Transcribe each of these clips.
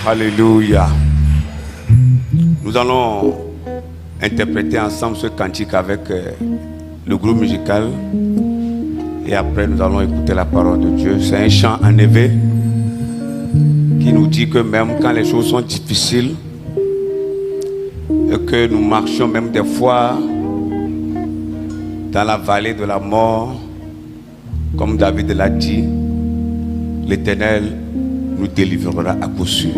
Alléluia. Nous allons interpréter ensemble ce cantique avec le groupe musical. Et après, nous allons écouter la parole de Dieu. C'est un chant en éveil qui nous dit que même quand les choses sont difficiles et que nous marchons même des fois dans la vallée de la mort, comme David l'a dit, l'Éternel nous délivrera à coup sûr.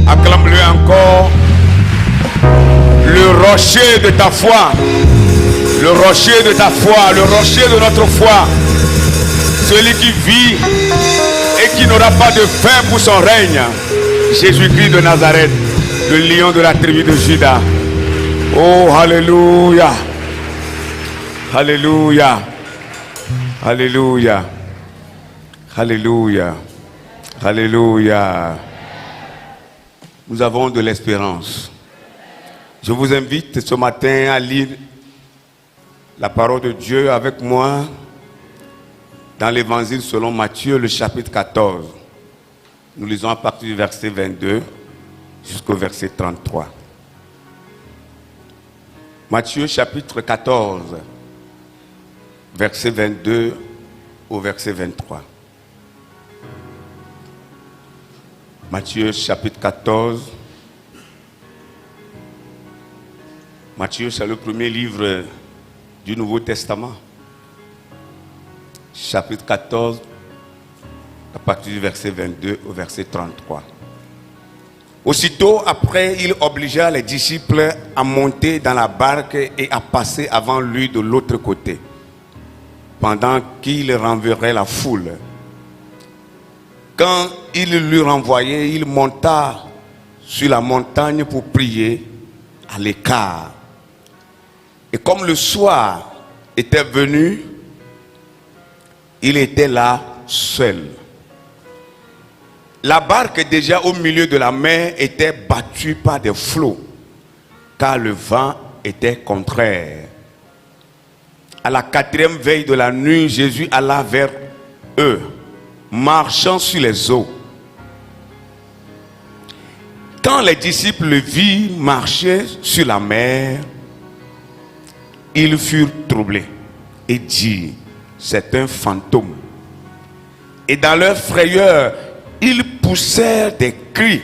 Acclame-le encore. Le rocher de ta foi, le rocher de ta foi, le rocher de notre foi, celui qui vit et qui qui n'aura pas de fin pour son règne. Jésus-Christ de Nazareth, le lion de la tribu de Juda. Oh, alléluia. Alléluia. Alléluia. Alléluia. Alléluia. Nous avons de l'espérance. Je vous invite ce matin à lire la parole de Dieu avec moi dans l'évangile selon Matthieu, le chapitre 14. Nous lisons à partir du verset 22 jusqu'au verset 33. Matthieu, chapitre 14, verset 22 au verset 23. Matthieu, chapitre 14. Matthieu, c'est le premier livre du Nouveau Testament. Chapitre 14, à partir du verset 22 au verset 33. Aussitôt après, il obligea les disciples à monter dans la barque et à passer avant lui de l'autre côté, pendant qu'il renverrait la foule. Quand il l'eut renvoyé, il monta sur la montagne pour prier à l'écart. Et comme le soir était venu, il était là seul. La barque déjà au milieu de la mer était battue par des flots, car le vent était contraire. À la 4e veille de la nuit, Jésus alla vers eux, marchant sur les eaux. Quand les disciples le virent marcher sur la mer, ils furent troublés et dirent: c'est un fantôme. Et dans leur frayeur, ils poussèrent des cris.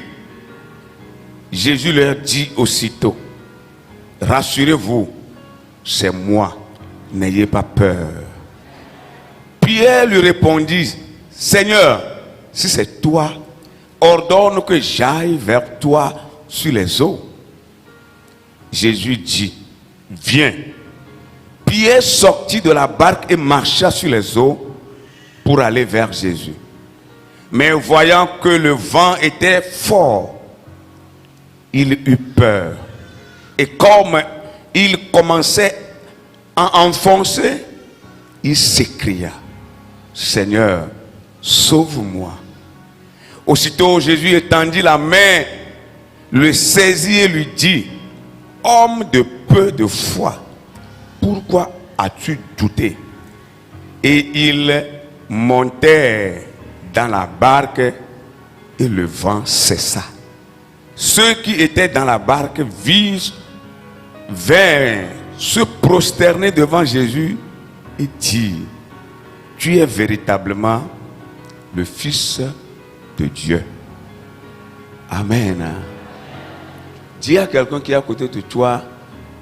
Jésus leur dit aussitôt: rassurez-vous, c'est moi, n'ayez pas peur. Pierre lui répondit: Seigneur, si c'est toi, ordonne que j'aille vers toi sur les eaux. Jésus dit: viens. Pierre sortit de la barque et marcha sur les eaux pour aller vers Jésus. Mais voyant que le vent était fort, il eut peur. Et comme il commençait à enfoncer, il s'écria: Seigneur, sauve-moi. Aussitôt Jésus étendit la main, le saisit et lui dit: homme de peu de foi, pourquoi as-tu douté? Et il montait dans la barque et le vent cessa. Ceux qui étaient dans la barque vinrent se prosterner devant Jésus et dirent: tu es véritablement le Fils de Dieu. Amen. Dis à quelqu'un qui est à côté de toi: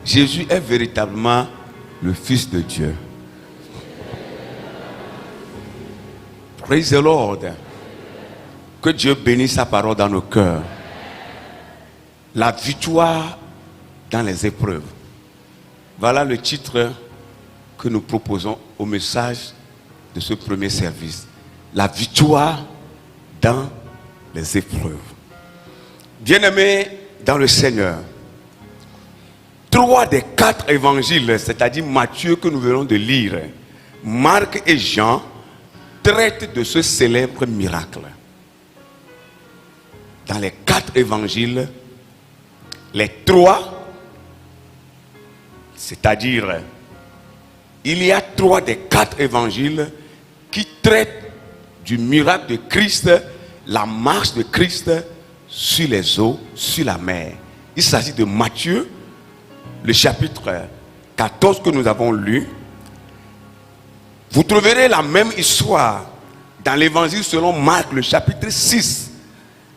Jésus est véritablement le Fils de Dieu. Praise the Lord. Que Dieu bénisse sa parole dans nos cœurs. La victoire dans les épreuves. Voilà le titre que nous proposons au message de ce premier service. La victoire dans les épreuves. Bien-aimés dans le Seigneur, 3 des 4 évangiles, c'est-à-dire Matthieu que nous venons de lire, Marc et Jean, traitent de ce célèbre miracle. Dans les 4 évangiles, les 3, c'est-à-dire il y a 3 des 4 évangiles qui traitent du miracle de Christ, la marche de Christ sur les eaux, sur la mer. Il s'agit de Matthieu, le chapitre 14 que nous avons lu. Vous trouverez la même histoire dans l'évangile selon Marc, le chapitre 6,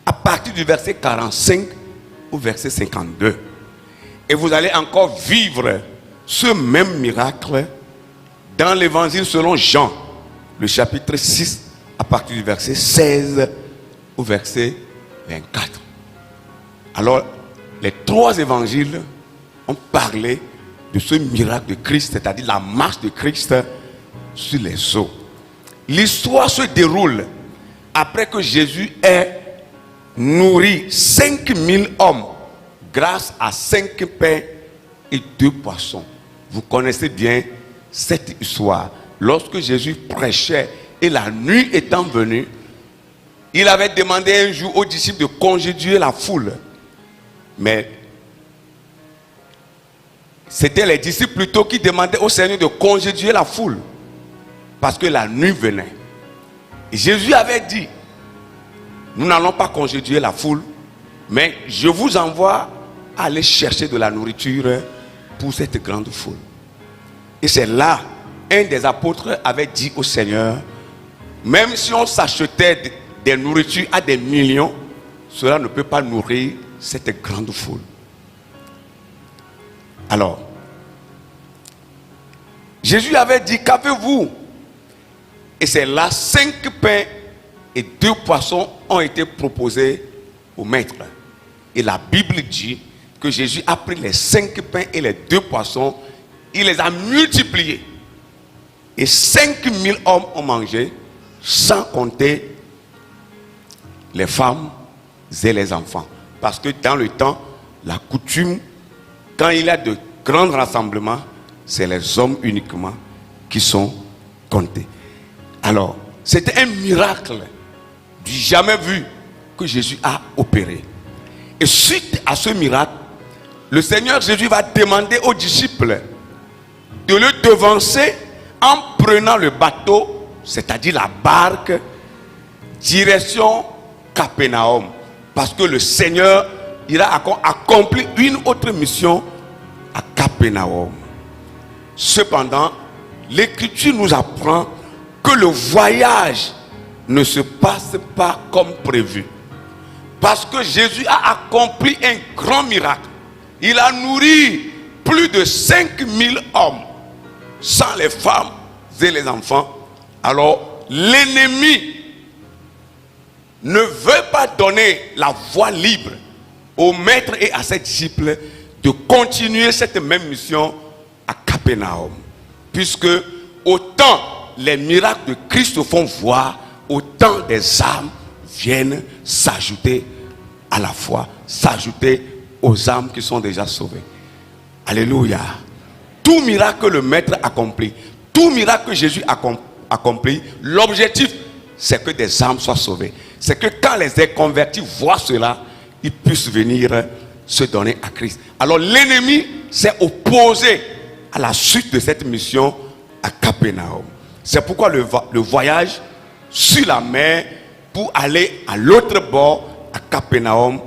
à partir du verset 45 au verset 52. Et vous allez encore vivre ce même miracle dans l'évangile selon Jean, le chapitre 6, à partir du verset 16 au verset 24. Alors, les 3 évangiles ont parlé de ce miracle de Christ, c'est-à-dire la marche de Christ sur les eaux. L'histoire se déroule après que Jésus ait nourri 5000 hommes grâce à 5 pains et 2 poissons. Vous connaissez bien cette histoire. Lorsque Jésus prêchait et la nuit étant venue, il avait demandé un jour aux disciples de congédier la foule. Mais c'était les disciples plutôt qui demandaient au Seigneur de congédier la foule. Parce que la nuit venait. Et Jésus avait dit, nous n'allons pas congédier la foule, mais je vous envoie à aller chercher de la nourriture pour cette grande foule. Et c'est là, un des apôtres avait dit au Seigneur, même si on s'achetait des nourritures à des millions, cela ne peut pas nourrir cette grande foule. Alors, Jésus avait dit, qu'avez-vous? Et c'est là, 5 pains et 2 poissons ont été proposés au maître. Et la Bible dit que Jésus a pris les 5 pains et les 2 poissons, il les a multipliés. Et 5000 hommes ont mangé, sans compter les femmes et les enfants. Parce que dans le temps, la coutume, quand il y a de grands rassemblements, c'est les hommes uniquement qui sont comptés. Alors, c'était un miracle du jamais vu que Jésus a opéré. Et suite à ce miracle, le Seigneur Jésus va demander aux disciples de le devancer en prenant le bateau, c'est-à-dire la barque, direction Capernaum. Parce que le Seigneur ira accomplir une autre mission à Capernaum. Cependant, l'Écriture nous apprend que le voyage ne se passe pas comme prévu. Parce que Jésus a accompli un grand miracle. Il a nourri plus de 5000 hommes, sans les femmes et les enfants. Alors, l'ennemi ne veut pas donner la voie libre au maître et à ses disciples de continuer cette même mission à Capernaum. Puisque autant les miracles de Christ se font voir, autant des âmes viennent s'ajouter à la foi, s'ajouter aux âmes qui sont déjà sauvées. Alléluia. Tout miracle que le maître accomplit, tout miracle que Jésus accomplit, l'objectif, c'est que des âmes soient sauvées. C'est que quand les convertis voient cela, ils puissent venir se donner à Christ. Alors l'ennemi s'est opposé à la suite de cette mission à Capernaum. C'est pourquoi le voyage sur la mer pour aller à l'autre bord, à Capernaum,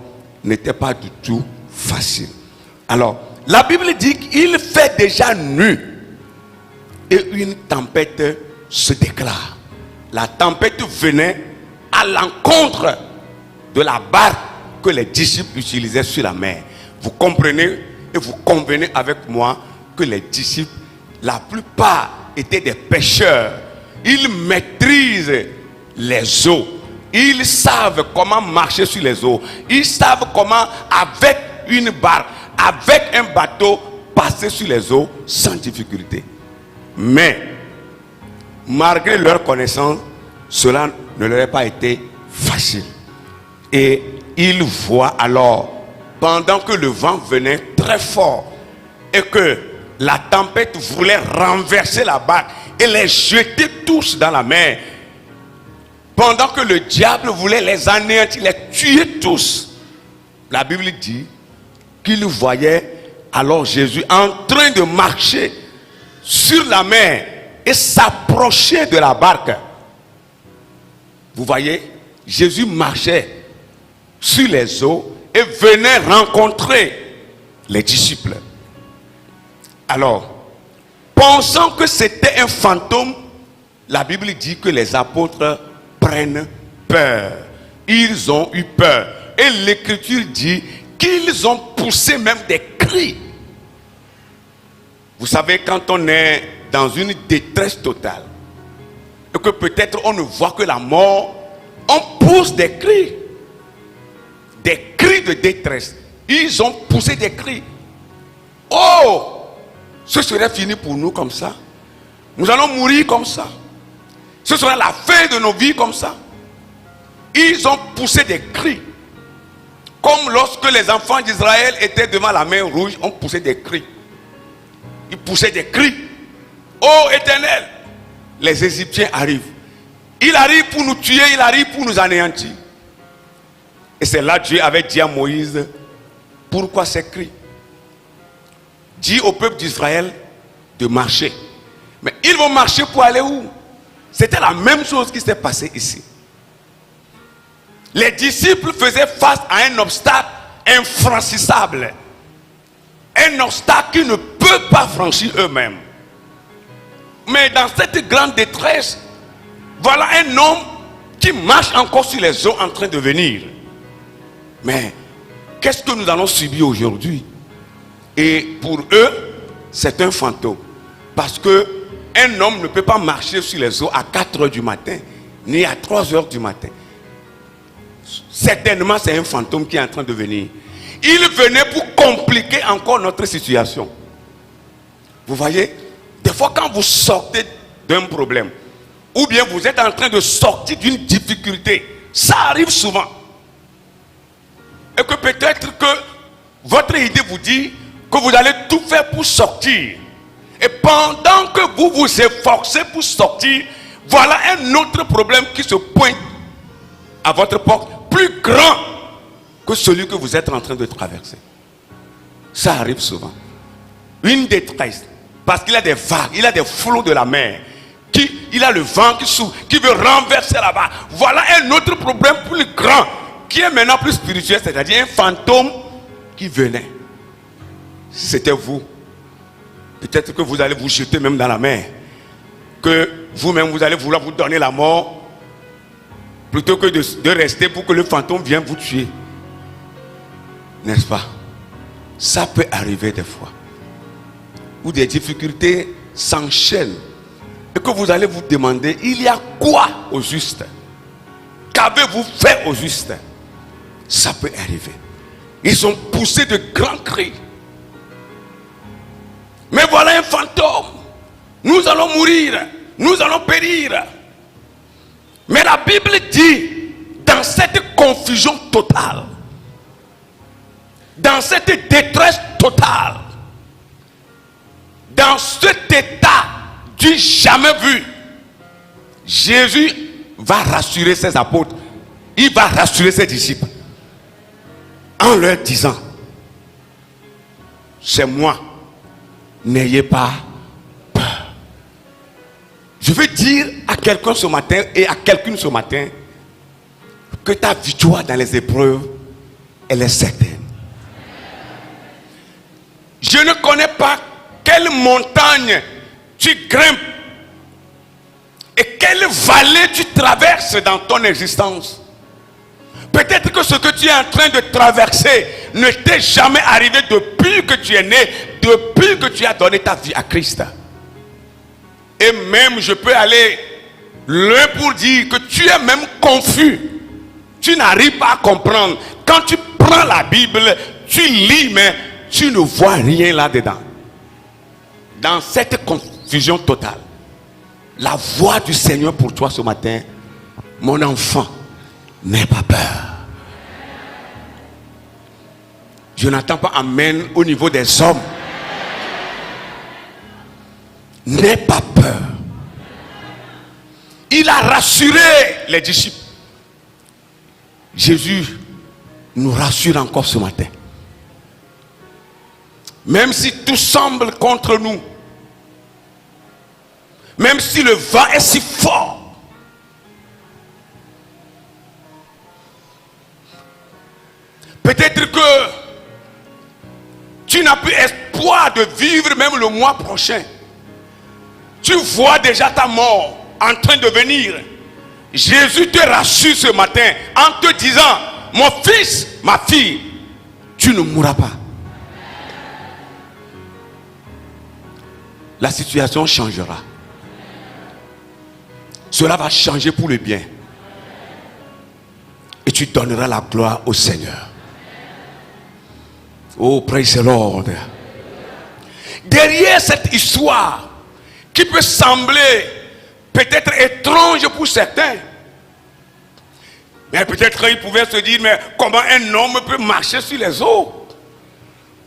n'était pas du tout facile. Alors, la Bible dit qu'il fait déjà nuit et une tempête se déclare. La tempête venait à l'encontre de la barque que les disciples utilisaient sur la mer. Vous comprenez et vous convenez avec moi que les disciples, la plupart étaient des pêcheurs. Ils maîtrisent les eaux. Ils savent comment marcher sur les eaux. Ils savent comment, avec une barque, avec un bateau, passer sur les eaux sans difficulté. Mais, malgré leur connaissance, cela ne leur a pas été facile. Et ils voient alors, pendant que le vent venait très fort et que la tempête voulait renverser la barque et les jeter tous dans la mer, pendant que le diable voulait les anéantir, les tuer tous, la Bible dit qu'ils voyaient alors Jésus en train de marcher sur la mer et s'approcher de la barque. Vous voyez, Jésus marchait sur les eaux et venait rencontrer les disciples. Alors, pensant que c'était un fantôme, la Bible dit que les apôtres prennent peur. Ils ont eu peur. Et l'Écriture dit qu'ils ont poussé même des cris. Vous savez, quand on est dans une détresse totale, et que peut-être on ne voit que la mort, on pousse des cris de détresse. Ils ont poussé des cris. Oh, ce serait fini pour nous comme ça. Nous allons mourir comme ça. Ce sera la fin de nos vies comme ça. Ils ont poussé des cris. Comme lorsque les enfants d'Israël étaient devant la mer rouge, on poussait des cris. Ils poussaient des cris. Ô Éternel, les Égyptiens arrivent. Il arrive pour nous tuer, il arrive pour nous anéantir. Et c'est là que Dieu avait dit à Moïse, pourquoi ces cris? Dis au peuple d'Israël de marcher. Mais ils vont marcher pour aller où? C'était la même chose qui s'est passée ici. Les disciples faisaient face à un obstacle infranchissable. Un obstacle qu'ils ne peuvent pas franchir eux-mêmes. Mais dans cette grande détresse, voilà un homme qui marche encore sur les eaux en train de venir. Mais qu'est-ce que nous allons subir aujourd'hui? Et pour eux, c'est un fantôme. Parce que un homme ne peut pas marcher sur les eaux à 4 heures du matin, ni à 3 heures du matin. Certainement, c'est un fantôme qui est en train de venir. Il venait pour compliquer encore notre situation. Vous voyez, des fois quand vous sortez d'un problème, ou bien vous êtes en train de sortir d'une difficulté, ça arrive souvent. Et que peut-être que votre idée vous dit que vous allez tout faire pour sortir. Et pendant que vous vous efforcez pour sortir, voilà un autre problème qui se pointe à votre porte, plus grand que celui que vous êtes en train de traverser. Ça arrive souvent. Une détresse, parce qu'il y a des vagues, il y a des flots de la mer, il a le vent qui souffle, qui veut renverser là-bas. Voilà un autre problème plus grand, qui est maintenant plus spirituel, c'est-à-dire un fantôme qui venait. Si c'était vous, peut-être que vous allez vous jeter même dans la mer, que vous-même vous allez vouloir vous donner la mort, plutôt que de rester pour que le fantôme vienne vous tuer. N'est-ce pas? Ça peut arriver des fois. Où des difficultés s'enchaînent. Et que vous allez vous demander, il y a quoi au juste? Qu'avez-vous fait au juste? Ça peut arriver. Ils ont poussé de grands cris. Mais voilà un fantôme. Nous allons mourir. Nous allons périr. Mais la Bible dit, dans cette confusion totale, dans cette détresse totale, dans cet état du jamais vu, Jésus va rassurer ses apôtres, il va rassurer ses disciples, en leur disant, c'est moi, n'ayez pas peur. Je veux dire à quelqu'un ce matin et à quelqu'une ce matin que ta victoire dans les épreuves, elle est certaine. Je ne connais pas quelle montagne tu grimpes et quelle vallée tu traverses dans ton existence. Peut-être que ce que tu es en train de traverser ne t'est jamais arrivé depuis que tu es né, depuis que tu as donné ta vie à Christ. Et même je peux aller loin pour dire que tu es même confus. Tu n'arrives pas à comprendre. Quand tu prends la Bible, tu lis, mais tu ne vois rien là-dedans. Dans cette confusion totale, la voix du Seigneur pour toi ce matin, mon enfant, n'aie pas peur. Je n'entends pas amen au niveau des hommes. N'aie pas peur. Il a rassuré les disciples. Jésus nous rassure encore ce matin. Même si tout semble contre nous, même si le vent est si fort, peut-être que tu n'as plus espoir de vivre même le mois prochain. Tu vois déjà ta mort en train de venir. Jésus te rassure ce matin en te disant, mon fils, ma fille, tu ne mourras pas. La situation changera. Cela va changer pour le bien. Et tu donneras la gloire au Seigneur. Oh, praise the Lord. Derrière cette histoire, qui peut sembler peut-être étrange pour certains, Mais peut-être il pouvait se dire, mais comment un homme peut marcher sur les eaux?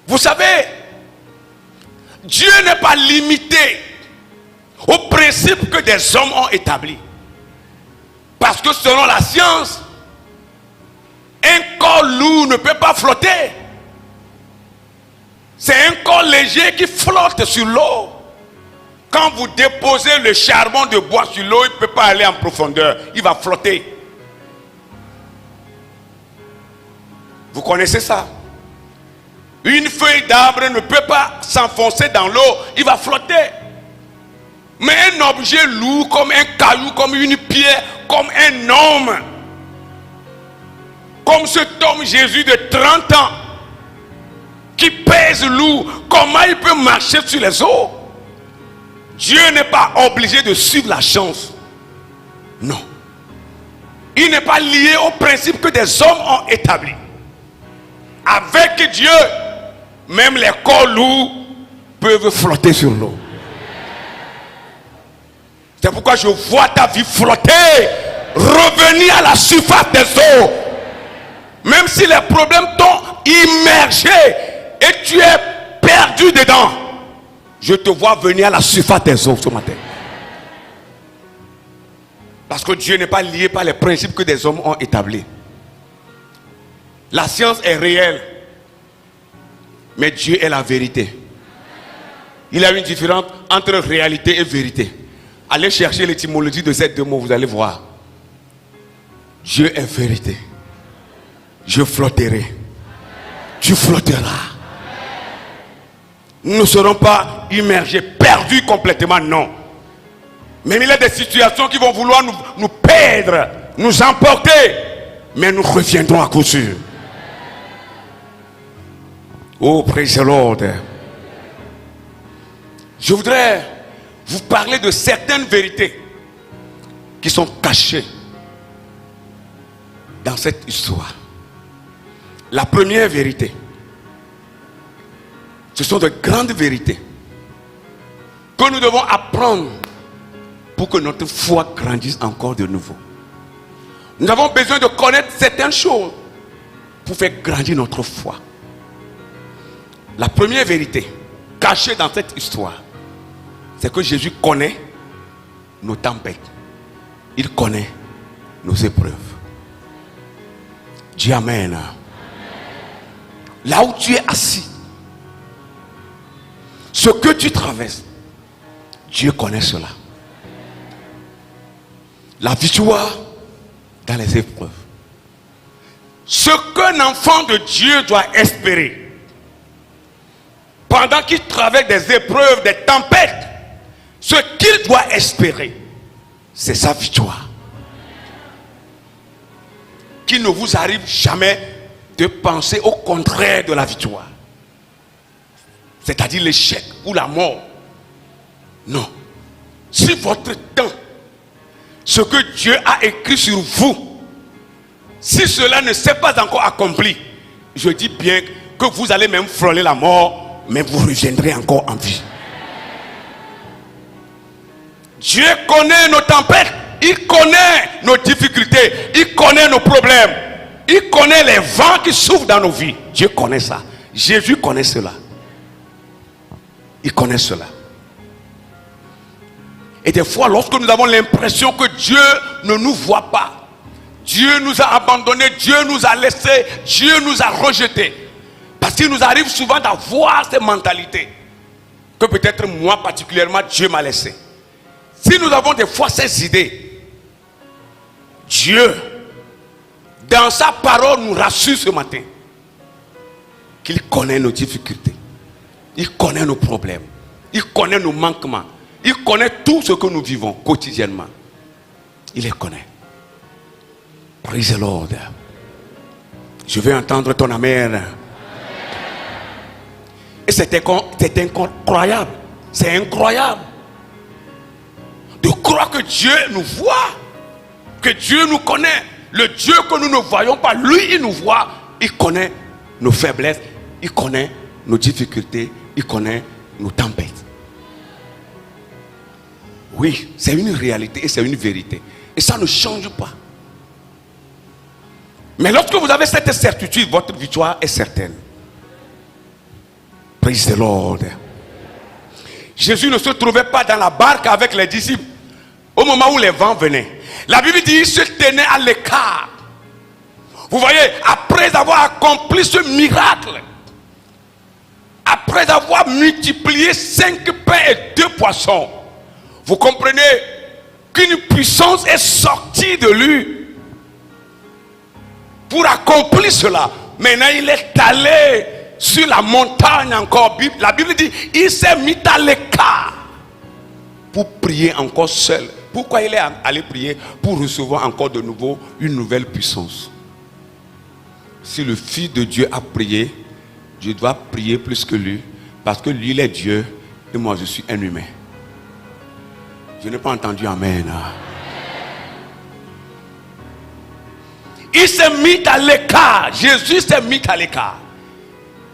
Vous savez, Dieu n'est pas limité aux principes que des hommes ont établis. Parce que selon la science, un corps lourd ne peut pas flotter. C'est un corps léger qui flotte sur l'eau. Quand vous déposez le charbon de bois sur l'eau, il ne peut pas aller en profondeur. Il va flotter. Vous connaissez ça? Une feuille d'arbre ne peut pas s'enfoncer dans l'eau. Il va flotter. Mais un objet lourd comme un caillou, comme une pierre, comme un homme, comme cet homme Jésus de 30 ans, qui pèse lourd, comment il peut marcher sur les eaux? Dieu n'est pas obligé de suivre la chance. Non. Il n'est pas lié aux principes que des hommes ont établis. Avec Dieu, même les corps lourds peuvent flotter sur l'eau. C'est pourquoi je vois ta vie flotter, revenir à la surface des eaux. Même si les problèmes t'ont immergé et tu es perdu dedans, je te vois venir à la surface des eaux ce matin. Parce que Dieu n'est pas lié par les principes que des hommes ont établis. La science est réelle, mais Dieu est la vérité. Il y a une différence entre réalité et vérité. Allez chercher l'étymologie de ces deux mots, vous allez voir. Dieu est vérité. Je flotterai. Tu flotteras. Nous ne serons pas immergés, perdus complètement, non. Mais il y a des situations qui vont vouloir nous perdre, nous emporter. Mais nous reviendrons à coup sûr. Oh, praise the Lord. Je voudrais vous parler de certaines vérités qui sont cachées dans cette histoire. La première vérité, ce sont de grandes vérités que nous devons apprendre pour que notre foi grandisse encore de nouveau. Nous avons besoin de connaître certaines choses pour faire grandir notre foi. La première vérité cachée dans cette histoire, c'est que Jésus connaît nos tempêtes. Il connaît nos épreuves. Dis Amen. Là où tu es assis, ce que tu traverses, Dieu connaît cela. La victoire dans les épreuves. Ce qu'un enfant de Dieu doit espérer pendant qu'il traverse des épreuves, des tempêtes, ce qu'il doit espérer, c'est sa victoire. Qu'il ne vous arrive jamais de penser au contraire de la victoire. C'est-à-dire l'échec ou la mort. Non. Si votre temps, ce que Dieu a écrit sur vous, si cela ne s'est pas encore accompli, je dis bien que vous allez même frôler la mort, mais vous reviendrez encore en vie. Dieu connaît nos tempêtes, il connaît nos difficultés, il connaît nos problèmes, il connaît les vents qui souffrent dans nos vies. Dieu connaît ça. Jésus connaît cela. Il connaît cela. Et des fois, lorsque nous avons l'impression que Dieu ne nous voit pas, Dieu nous a abandonnés, Dieu nous a laissés, Dieu nous a rejetés. Parce qu'il nous arrive souvent d'avoir ces mentalités. Que peut-être moi particulièrement, Dieu m'a laissé. Si nous avons des fois ces idées, Dieu, dans sa parole, nous rassure ce matin qu'il connaît nos difficultés. Il connaît nos problèmes. Il connaît nos manquements. Il connaît tout ce que nous vivons quotidiennement. Il les connaît. Praise the Lord. Je veux entendre ton amen. Et c'est incroyable. C'est incroyable de croire que Dieu nous voit, que Dieu nous connaît. Le Dieu que nous ne voyons pas, lui, il nous voit. Il connaît nos faiblesses, il connaît nos difficultés, il connaît nos tempêtes. Oui, c'est une réalité et c'est une vérité. Et ça ne change pas. Mais lorsque vous avez cette certitude, votre victoire est certaine. Praise the Lord. Jésus ne se trouvait pas dans la barque avec les disciples au moment où les vents venaient. La Bible dit qu'il se tenait à l'écart. Vous voyez, après avoir accompli ce miracle, après avoir multiplié 5 pains et 2 poissons, vous comprenez qu'une puissance est sortie de lui pour accomplir cela. Maintenant, il est allé sur la montagne encore. La Bible dit, il s'est mis à l'écart pour prier encore seul. Pourquoi il est allé prier? Pour recevoir encore de nouveau une nouvelle puissance. Si le Fils de Dieu a prié, je dois prier plus que lui, parce que lui il est Dieu et moi je suis un humain. Je n'ai pas entendu amen. Il s'est mis à l'écart. Jésus s'est mis à l'écart.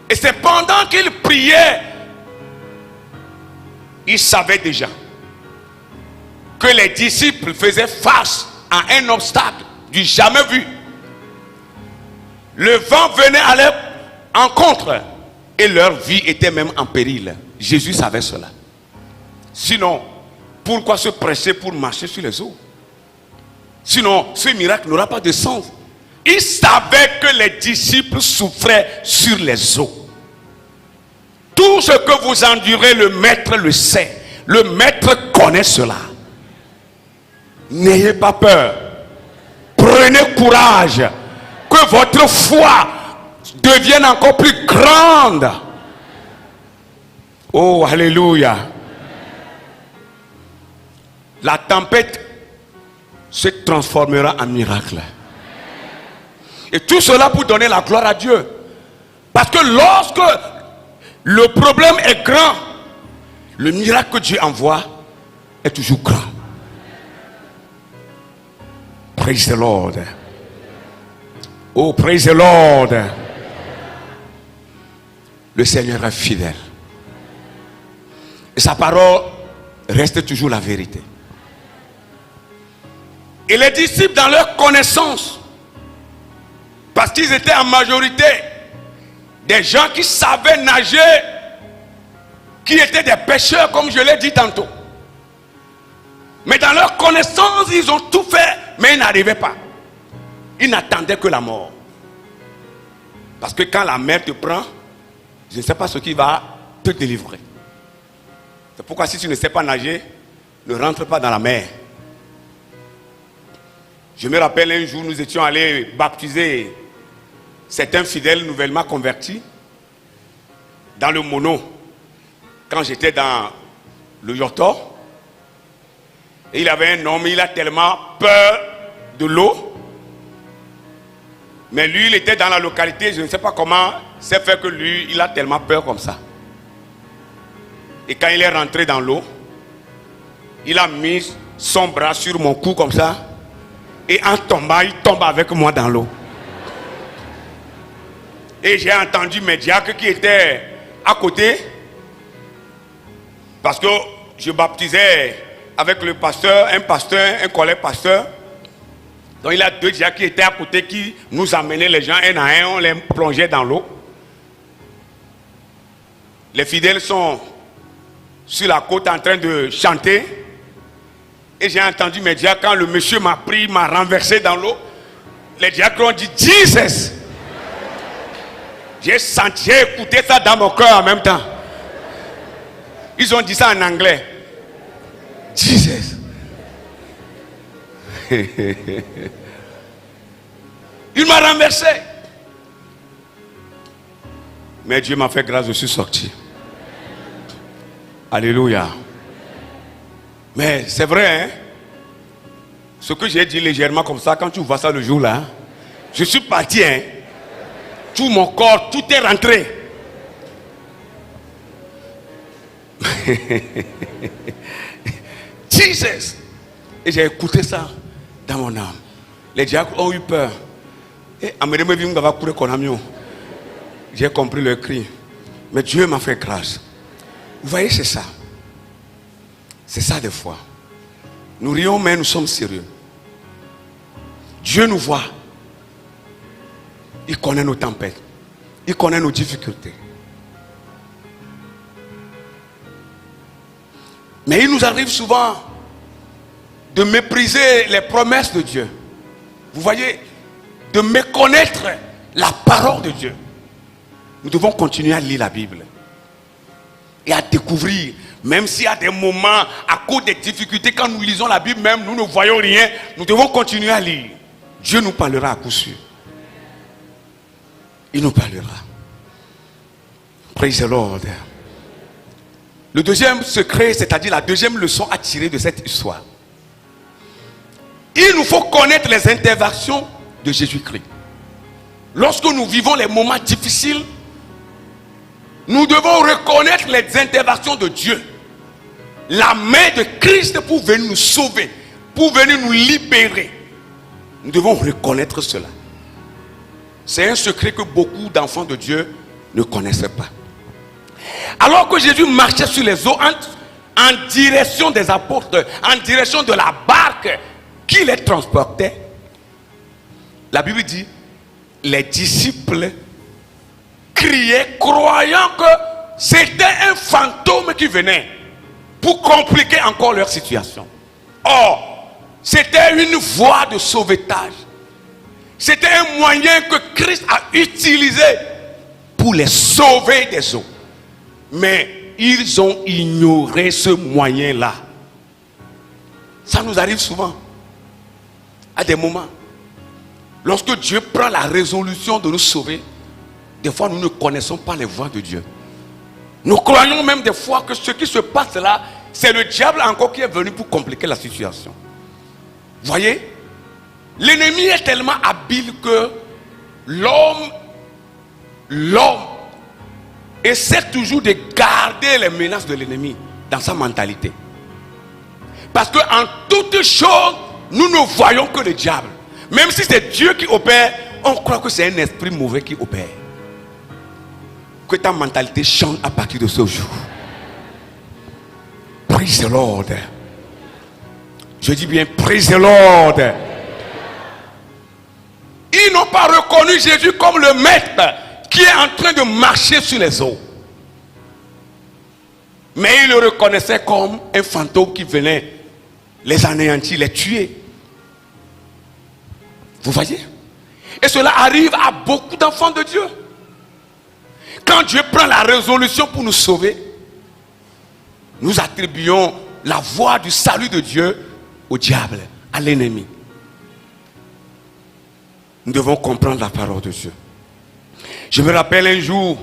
Et c'est pendant qu'il priait, il savait déjà que les disciples faisaient face à un obstacle du jamais vu. Le vent venait à leur encontre et leur vie était même en péril. Jésus savait cela. Sinon, pourquoi se presser pour marcher sur les eaux? Sinon, ce miracle n'aura pas de sens. Il savait que les disciples souffraient sur les eaux. Tout ce que vous endurez, le maître le sait. Le maître connaît cela. N'ayez pas peur. Prenez courage. Que votre foi devienne encore plus grande. Oh, alléluia. La tempête se transformera en miracle. Et tout cela pour donner la gloire à Dieu. Parce que lorsque le problème est grand, le miracle que Dieu envoie est toujours grand. Praise the Lord. Oh, praise the Lord. Le Seigneur est fidèle. Et sa parole reste toujours la vérité. Et les disciples, dans leur connaissance, parce qu'ils étaient en majorité des gens qui savaient nager, qui étaient des pêcheurs, comme je l'ai dit tantôt. Mais dans leur connaissance, ils ont tout fait, mais ils n'arrivaient pas. Ils n'attendaient que la mort. Parce que quand la mer te prend, je ne sais pas ce qui va te délivrer. C'est pourquoi si tu ne sais pas nager, ne rentre pas dans la mer. Je me rappelle un jour, nous étions allés baptiser certains fidèles nouvellement convertis dans le Mono, quand j'étais dans le Yoto. Et il avait un homme, il a tellement peur de l'eau. Mais lui, il était dans la localité, je ne sais pas comment c'est fait que lui, il a tellement peur comme ça. Et quand il est rentré dans l'eau, il a mis son bras sur mon cou comme ça. Et en tombant, il tombe avec moi dans l'eau. Et j'ai entendu mes diacres qui étaient à côté. Parce que je baptisais avec le pasteur, un collègue pasteur. Donc il y a 2 diacres qui étaient à côté qui nous amenaient les gens un à un, on les plongeait dans l'eau. Les fidèles sont sur la côte en train de chanter. Et j'ai entendu mes diacres, quand le monsieur m'a pris, m'a renversé dans l'eau. Les diacres ont dit Jesus. J'ai senti, j'ai écouté ça dans mon cœur en même temps. Ils ont dit ça en anglais. Jesus. Il m'a renversé. Mais Dieu m'a fait grâce, je suis sorti. Alléluia. Mais c'est vrai, hein? Ce que j'ai dit légèrement comme ça, quand tu vois ça le jour-là, hein? Je suis parti, hein? Tout mon corps, tout est rentré. Jesus. Et j'ai écouté ça dans mon âme. Les diacres ont eu peur. Et j'ai compris le cri. Mais Dieu m'a fait grâce. Vous voyez, c'est ça. C'est ça des fois. Nous rions, mais nous sommes sérieux. Dieu nous voit. Il connaît nos tempêtes. Il connaît nos difficultés. Mais il nous arrive souvent de mépriser les promesses de Dieu. Vous voyez, de méconnaître la parole de Dieu. Nous devons continuer à lire la Bible et à découvrir, même s'il y a des moments, à cause des difficultés, quand nous lisons la Bible, même nous ne voyons rien, nous devons continuer à lire. Dieu nous parlera à coup sûr. Il nous parlera. Praise the Lord. Le deuxième secret, c'est-à-dire la deuxième leçon à tirer de cette histoire. Il nous faut connaître les interventions de Jésus-Christ. Lorsque nous vivons les moments difficiles, nous devons reconnaître les interventions de Dieu. La main de Christ pour venir nous sauver, pour venir nous libérer. Nous devons reconnaître cela. C'est un secret que beaucoup d'enfants de Dieu ne connaissaient pas. Alors que Jésus marchait sur les eaux en direction des apôtres, en direction de la barque qui les transportait, la Bible dit, les disciples criaient, croyant que c'était un fantôme qui venait pour compliquer encore leur situation. Or, c'était une voie de sauvetage. C'était un moyen que Christ a utilisé pour les sauver des eaux. Mais ils ont ignoré ce moyen-là. Ça nous arrive souvent. À des moments. Lorsque Dieu prend la résolution de nous sauver, des fois nous ne connaissons pas les voies de Dieu. Nous croyons même des fois que ce qui se passe là, c'est le diable encore qui est venu pour compliquer la situation. Voyez, l'ennemi est tellement habile que l'homme essaie toujours de garder les menaces de l'ennemi dans sa mentalité. Parce qu'en toutes choses, nous ne voyons que le diable. Même si c'est Dieu qui opère, on croit que c'est un esprit mauvais qui opère. Que ta mentalité change à partir de ce jour. Praise the Lord. Je dis bien, praise the Lord. Ils n'ont pas reconnu Jésus comme le maître qui est en train de marcher sur les eaux. Mais ils le reconnaissaient comme un fantôme qui venait les anéantir, les tuer. Vous voyez? Et cela arrive à beaucoup d'enfants de Dieu. Quand Dieu prend la résolution pour nous sauver, nous attribuons la voie du salut de Dieu au diable, à l'ennemi. Nous devons comprendre la parole de Dieu. Je me rappelle un jour,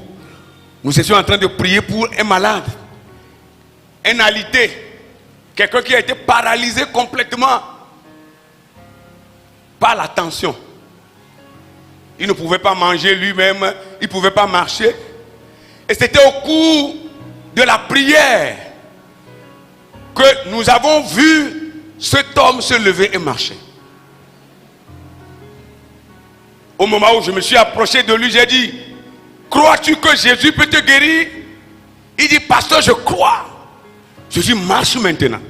nous étions en train de prier pour un malade, un alité, quelqu'un qui a été paralysé complètement par la tension. Il ne pouvait pas manger lui-même, il ne pouvait pas marcher. Et c'était au cours de la prière que nous avons vu cet homme se lever et marcher. Au moment où je me suis approché de lui, j'ai dit, crois-tu que Jésus peut te guérir? Il dit, pasteur, je crois. Je dis, marche maintenant.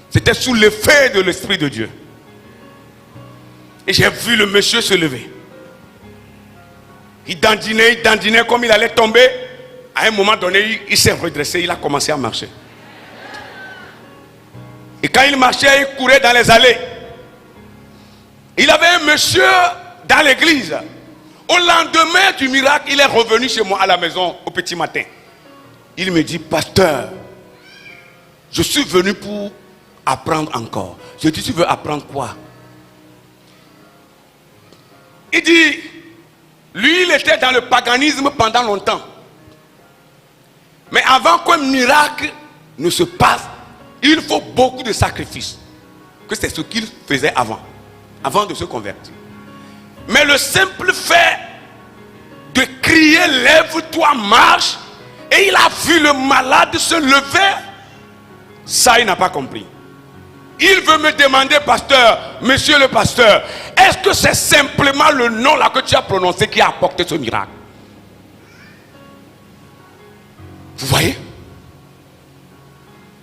C'était sous l'effet de l'Esprit de Dieu. Et j'ai vu le monsieur se lever. Il dandinait comme il allait tomber. À un moment donné, il s'est redressé, il a commencé à marcher. Et quand il marchait, il courait dans les allées. Il avait un monsieur dans l'église. Au lendemain du miracle, il est revenu chez moi à la maison au petit matin. Il me dit, pasteur, je suis venu pour apprendre encore. Je dis, tu veux apprendre quoi? Il dit, lui, il était dans le paganisme pendant longtemps. Mais avant qu'un miracle ne se passe, il faut beaucoup de sacrifices. Que c'est ce qu'il faisait avant de se convertir. Mais le simple fait de crier, lève-toi, marche, et il a vu le malade se lever, ça il n'a pas compris. Il veut me demander, pasteur, monsieur le pasteur, est-ce que c'est simplement le nom là que tu as prononcé qui a apporté ce miracle? Vous voyez?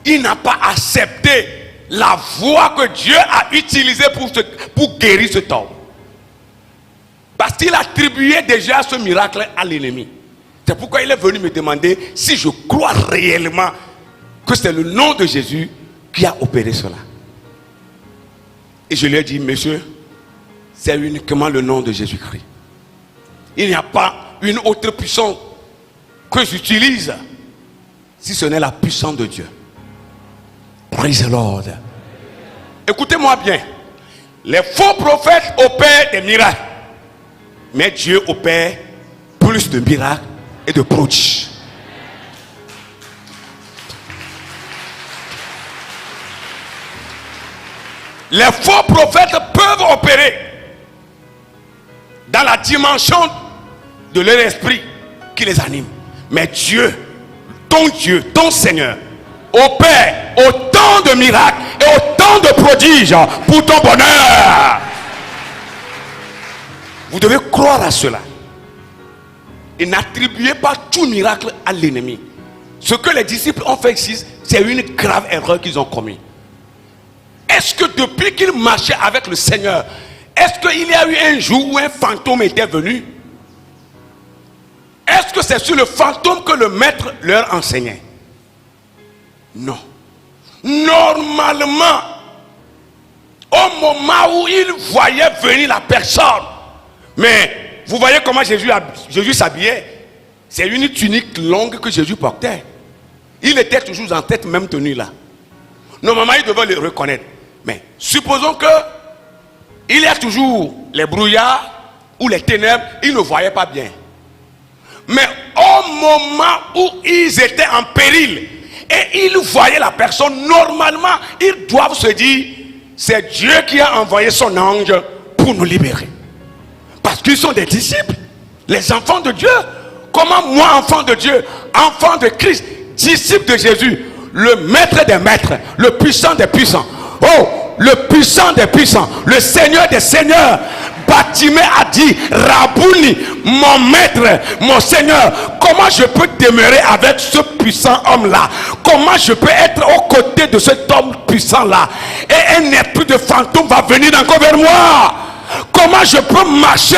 Il n'a pas accepté la voie que Dieu a utilisée pour guérir cet homme. Parce qu'il attribuait déjà ce miracle à l'ennemi. C'est pourquoi il est venu me demander si je crois réellement que c'est le nom de Jésus qui a opéré cela. Et je lui ai dit, monsieur, c'est uniquement le nom de Jésus-Christ. Il n'y a pas une autre puissance que j'utilise si ce n'est la puissance de Dieu. Praise the Lord. Écoutez-moi bien. Les faux prophètes opèrent des miracles. Mais Dieu opère plus de miracles et de prodiges. Les faux prophètes peuvent opérer dans la dimension de leur esprit qui les anime. Mais Dieu, ton Seigneur, opère autant de miracles et autant de prodiges pour ton bonheur. Vous devez croire à cela. Et n'attribuez pas tout miracle à l'ennemi. Ce que les disciples ont fait ici, c'est une grave erreur qu'ils ont commise. Est-ce que depuis qu'ils marchaient avec le Seigneur, est-ce qu'il y a eu un jour où un fantôme était venu? Est-ce que c'est sur le fantôme que le maître leur enseignait? Non. Normalement, au moment où ils voyaient venir la personne, mais vous voyez comment Jésus s'habillait? C'est une tunique longue que Jésus portait. Il était toujours en cette même tenue là. Normalement, il devait le reconnaître. Mais supposons que il y a toujours les brouillards ou les ténèbres, ils ne voyaient pas bien. Mais au moment où ils étaient en péril et ils voyaient la personne, normalement, ils doivent se dire, c'est Dieu qui a envoyé son ange pour nous libérer. Parce qu'ils sont des disciples, les enfants de Dieu. Comment moi, enfant de Dieu, enfant de Christ, disciple de Jésus, le maître des maîtres, le puissant des puissants, oh, le puissant des puissants, le Seigneur des seigneurs, Bartimée a dit, Rabouni, mon maître, mon Seigneur, comment je peux demeurer avec ce puissant homme-là? Comment je peux être aux côtés de cet homme puissant-là? Et un esprit de fantôme va venir encore vers moi. Comment je peux marcher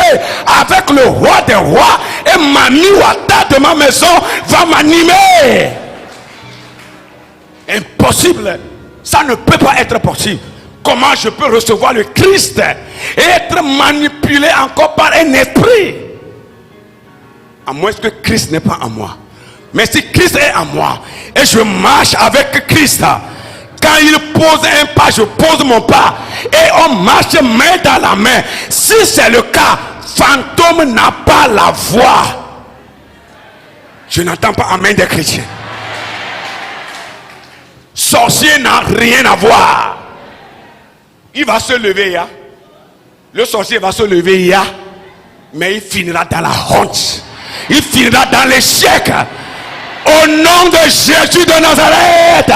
avec le roi des rois et Mami Wata de ma maison va m'animer? Impossible. Ça ne peut pas être possible. Comment je peux recevoir le Christ et être manipulé encore par un esprit? À moins que Christ n'est pas en moi. Mais si Christ est en moi et je marche avec Christ, quand il pose un pas, je pose mon pas et on marche main dans la main. Si c'est le cas, fantôme n'a pas la voix. Je n'entends pas amen des chrétiens. Sorcier n'a rien à voir. Il va se lever, ya. Le sorcier va se lever, ya. Mais il finira dans la honte. Il finira dans l'échec. Au nom de Jésus de Nazareth.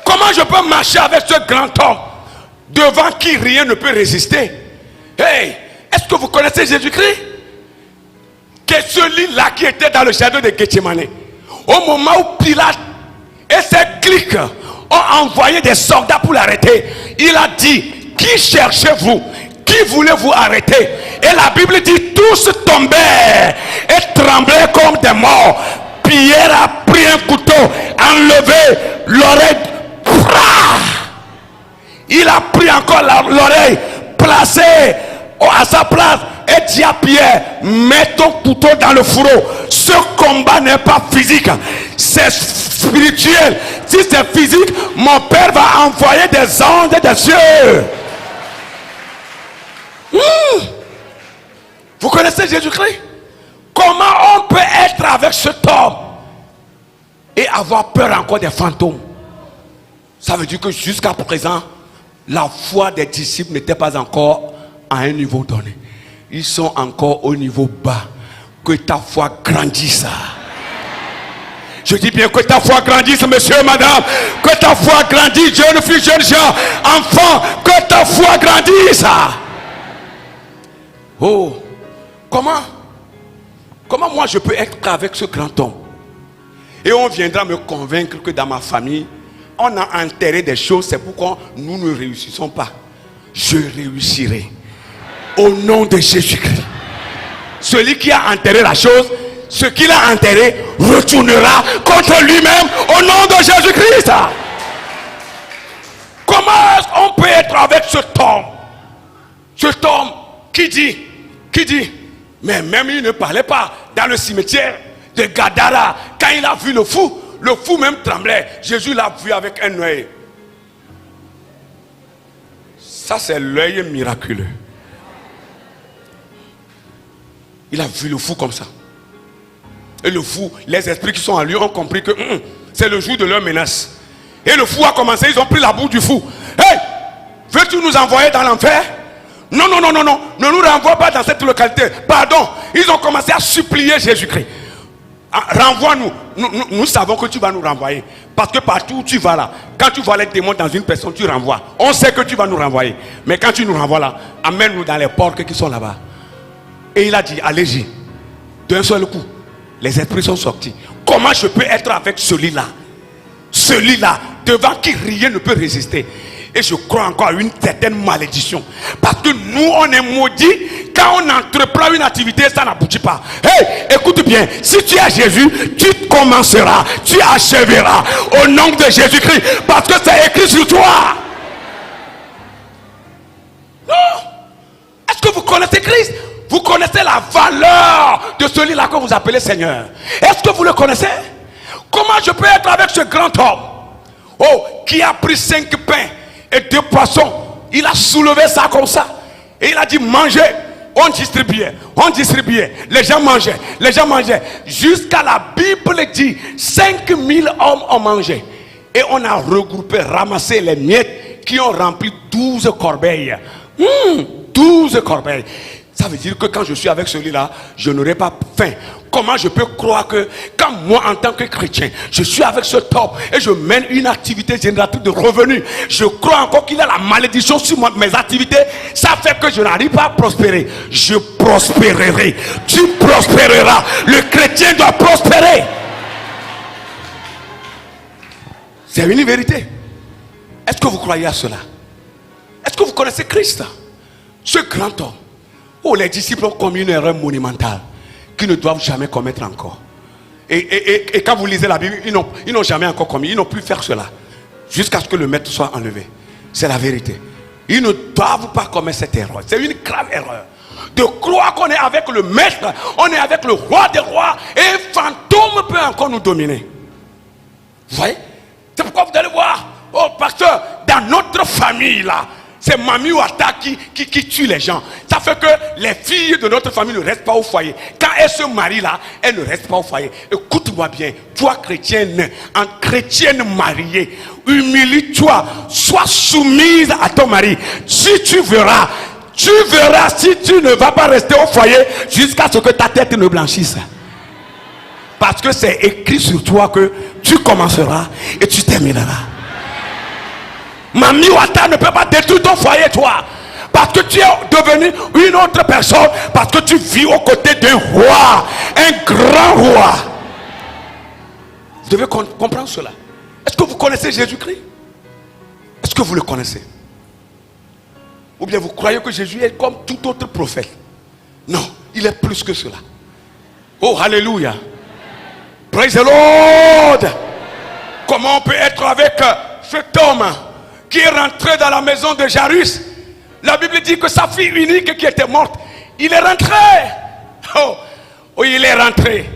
Comment je peux marcher avec ce grand homme devant qui rien ne peut résister? Hey, est-ce que vous connaissez Jésus-Christ? Que celui-là qui était dans le jardin de Gethsemane, au moment où Pilate et ses cliques ont envoyé des soldats pour l'arrêter, il a dit, qui cherchez-vous? Qui voulez-vous arrêter? Et la Bible dit, tous tombaient et tremblaient comme des morts. Pierre a pris un couteau, enlevé l'oreille. Il a pris encore l'oreille, placé à sa place et dit à Pierre, mets ton couteau dans le fourreau. Ce combat n'est pas physique, c'est spirituel. Si c'est physique, mon Père va envoyer des anges des cieux. Vous connaissez Jésus-Christ? Comment on peut être avec cet homme et avoir peur encore des fantômes? Ça veut dire que jusqu'à présent, la foi des disciples n'était pas encore à un niveau donné. Ils sont encore au niveau bas. Que ta foi grandisse. Je dis bien que ta foi grandisse, monsieur, madame. Que ta foi grandisse, jeune fille, jeune gens, enfant. Que ta foi grandisse. Oh, comment moi je peux être avec ce grand homme? Et on viendra me convaincre que dans ma famille, on a enterré des choses, c'est pourquoi nous ne réussissons pas. Je réussirai. au nom de Jésus-Christ. Celui qui a enterré la chose, ce qu'il a enterré retournera contre lui-même au nom de Jésus-Christ. Comment est-ce qu'on peut être avec cet homme? Cet homme qui dit, mais même il ne parlait pas dans le cimetière de Gadara. Quand il a vu le fou même tremblait. Jésus l'a vu avec un œil. Ça, c'est l'œil miraculeux. Il a vu le fou comme ça. Et le fou, les esprits qui sont en lui ont compris que c'est le jour de leur menace. Et le fou a commencé, ils ont pris la boue du fou. Hey, veux-tu nous envoyer dans l'enfer? Non, ne nous renvoie pas dans cette localité. Pardon, ils ont commencé à supplier Jésus-Christ. Renvoie-nous. Nous savons que tu vas nous renvoyer. Parce que partout où tu vas là, quand tu vois les démons dans une personne, tu renvoies. On sait que tu vas nous renvoyer. Mais quand tu nous renvoies là, amène-nous dans les portes qui sont là-bas. Et il a dit, allez-y. D'un seul coup, les esprits sont sortis. Comment je peux être avec celui-là? Celui-là, devant qui rien ne peut résister. Et je crois encore à une certaine malédiction. Parce que nous, on est maudits. Quand on entreprend une activité, ça n'aboutit pas. Hey, écoute bien. Si tu es Jésus, tu commenceras. Tu achèveras. Au nom de Jésus-Christ. Parce que c'est écrit sur toi. Non. Est-ce que vous connaissez Christ? Vous connaissez la valeur de celui-là que vous appelez Seigneur. Est-ce que vous le connaissez? Comment je peux être avec ce grand homme? Oh, qui a pris 5 pains et 2 poissons. Il a soulevé ça comme ça. Et il a dit mangez. On distribuait. Les gens mangeaient. Jusqu'à la Bible dit 5000 hommes ont mangé. Et on a regroupé, ramassé les miettes qui ont rempli 12 corbeilles. 12 corbeilles. Ça veut dire que quand je suis avec celui-là, je n'aurai pas faim. Comment je peux croire que quand moi en tant que chrétien, je suis avec ce homme et je mène une activité génératrice de revenus, je crois encore qu'il y a la malédiction sur mes activités, ça fait que je n'arrive pas à prospérer. Je prospérerai. Tu prospéreras. Le chrétien doit prospérer. C'est une vérité. Est-ce que vous croyez à cela? Est-ce que vous connaissez Christ? Ce grand homme. Oh, les disciples ont commis une erreur monumentale qu'ils ne doivent jamais commettre encore. Et quand vous lisez la Bible, ils n'ont jamais encore commis. Ils n'ont plus faire cela jusqu'à ce que le maître soit enlevé. C'est la vérité. Ils ne doivent pas commettre cette erreur. C'est une grave erreur. De croire qu'on est avec le maître, on est avec le roi des rois, et un fantôme peut encore nous dominer. Vous voyez? C'est pourquoi vous allez voir, oh pasteur, dans notre famille là, c'est Mami Ouata qui tue les gens. Ça fait que les filles de notre famille ne restent pas au foyer. Quand elles se marient là, elles ne restent pas au foyer. Écoute-moi bien, toi chrétienne, en chrétienne mariée, humilie-toi, sois soumise à ton mari. Si tu verras si tu ne vas pas rester au foyer jusqu'à ce que ta tête ne blanchisse. Parce que c'est écrit sur toi que tu commenceras et tu termineras. Mami Ouata ne peut pas détruire ton foyer, toi. Parce que tu es devenu une autre personne. Parce que tu vis aux côtés d'un roi. Un grand roi. Vous devez comprendre cela. Est-ce que vous connaissez Jésus-Christ? Est-ce que vous le connaissez? Ou bien vous croyez que Jésus est comme tout autre prophète? Non, il est plus que cela. Oh, alléluia. Praise the Lord. Comment on peut être avec cet homme qui est rentré dans la maison de Jairus? La Bible dit que sa fille unique qui était morte, il est rentré. Oh, il est rentré.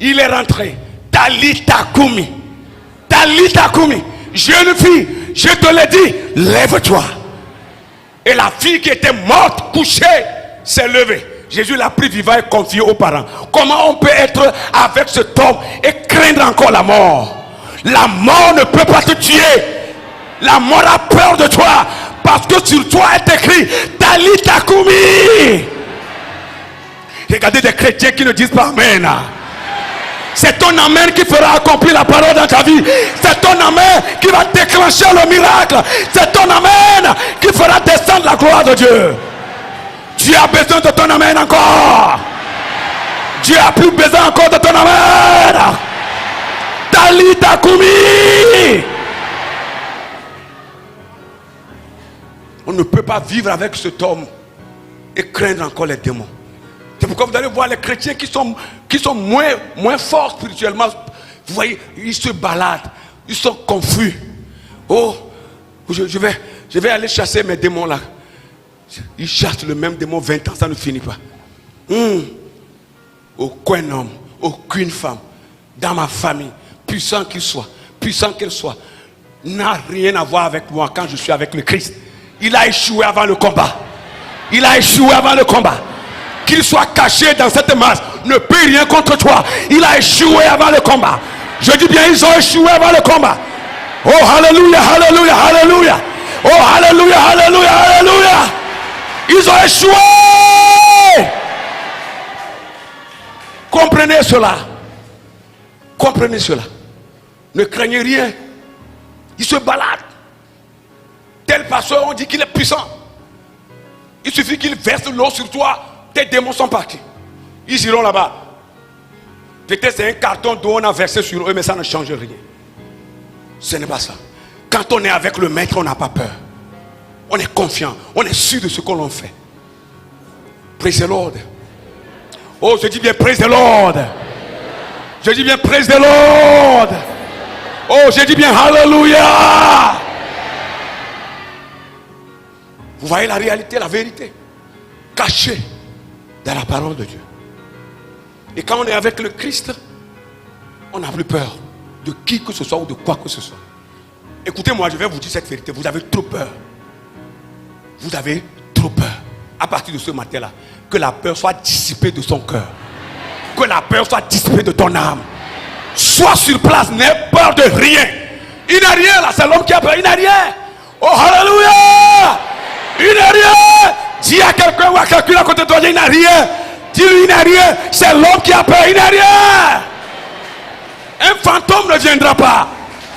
Il est rentré. Talita Kumi. Talita Kumi. Jeune fille, je te l'ai dit, lève-toi. Et la fille qui était morte, couchée, s'est levée. Jésus l'a pris vivant et confié aux parents. Comment on peut être avec cet homme et craindre encore la mort? La mort ne peut pas te tuer. La mort a peur de toi. Parce que sur toi est écrit Talita Kumi. Regardez des chrétiens qui ne disent pas Amen. C'est ton Amen qui fera accomplir la parole dans ta vie. C'est ton Amen qui va déclencher le miracle. C'est ton Amen qui fera descendre la gloire de Dieu. Tu as besoin de ton Amen encore. Dieu a plus besoin encore de ton Amen. Talita Kumi. On ne peut pas vivre avec cet homme et craindre encore les démons. C'est pourquoi vous allez voir les chrétiens qui sont moins forts spirituellement. Vous voyez, ils se baladent, ils sont confus. Oh, je vais aller chasser mes démons là. Ils chassent le même démon 20 ans, ça ne finit pas. Aucun homme, aucune femme, dans ma famille, puissant qu'il soit, puissant qu'elle soit, n'a rien à voir avec moi quand je suis avec le Christ. Il a échoué avant le combat. Il a échoué avant le combat. Qu'il soit caché dans cette masse ne peut rien contre toi. Il a échoué avant le combat. Je dis bien, ils ont échoué avant le combat. Oh, alléluia, alléluia, alléluia. Oh, alléluia, alléluia, alléluia. Ils ont échoué. Comprenez cela. Comprenez cela. Ne craignez rien. Il se balade. Tel pasteur, on dit qu'il est puissant. Il suffit qu'il verse l'eau sur toi. Tes démons sont partis. Ils iront là-bas. Peut-être c'est un carton d'eau on a versé sur eux, mais ça ne change rien. Ce n'est pas ça. Quand on est avec le maître, on n'a pas peur. On est confiant. On est sûr de ce que l'on fait. Praise the Lord. Oh, je dis bien praise the Lord. Je dis bien praise the Lord. Oh, je dis bien hallelujah. Vous voyez la réalité, la vérité cachée dans la parole de Dieu. Et quand on est avec le Christ, on n'a plus peur de qui que ce soit ou de quoi que ce soit. Écoutez-moi, je vais vous dire cette vérité. Vous avez trop peur. Vous avez trop peur. À partir de ce matin-là, que la peur soit dissipée de son cœur. Que la peur soit dissipée de ton âme. Sois sur place, n'aie peur de rien. Il n'a rien là, c'est l'homme qui a peur. Il n'a rien. Oh, hallelujah. Il n'a rien. Dis à quelqu'un ou à quelqu'un à côté de toi, il n'a rien. Dis-lui, il n'a rien. C'est l'homme qui a peur, il n'a rien. Un fantôme ne viendra pas.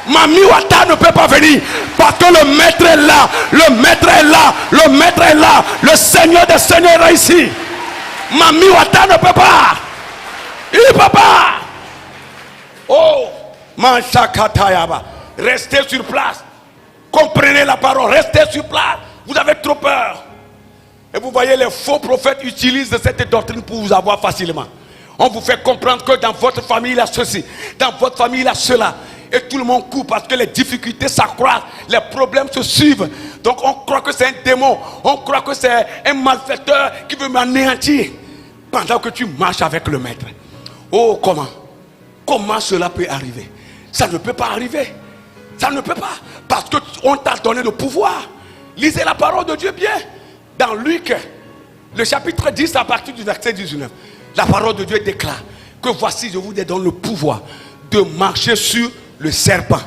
Mami Wata ne peut pas venir. Parce que le maître est là. Le maître est là. Le maître est là. Le Seigneur des Seigneurs est ici. Mami Wata ne peut pas. Il ne peut pas. Oh, Manchakatayaba. Restez sur place. Comprenez la parole. Restez sur place. Vous avez trop peur. Et vous voyez, les faux prophètes utilisent cette doctrine pour vous avoir facilement. On vous fait comprendre que dans votre famille, il y a ceci. Dans votre famille, il y a cela. Et tout le monde court parce que les difficultés s'accroissent. Les problèmes se suivent. Donc on croit que c'est un démon. On croit que c'est un malfaiteur qui veut m'anéantir. Pendant que tu marches avec le maître. Oh, comment? Comment cela peut arriver? Ça ne peut pas arriver. Ça ne peut pas. Parce qu'on t'a donné le pouvoir. Lisez la parole de Dieu bien. Dans Luc, le chapitre 10, à partir du verset 19. La parole de Dieu déclare que voici, je vous donne le pouvoir de marcher sur le serpent,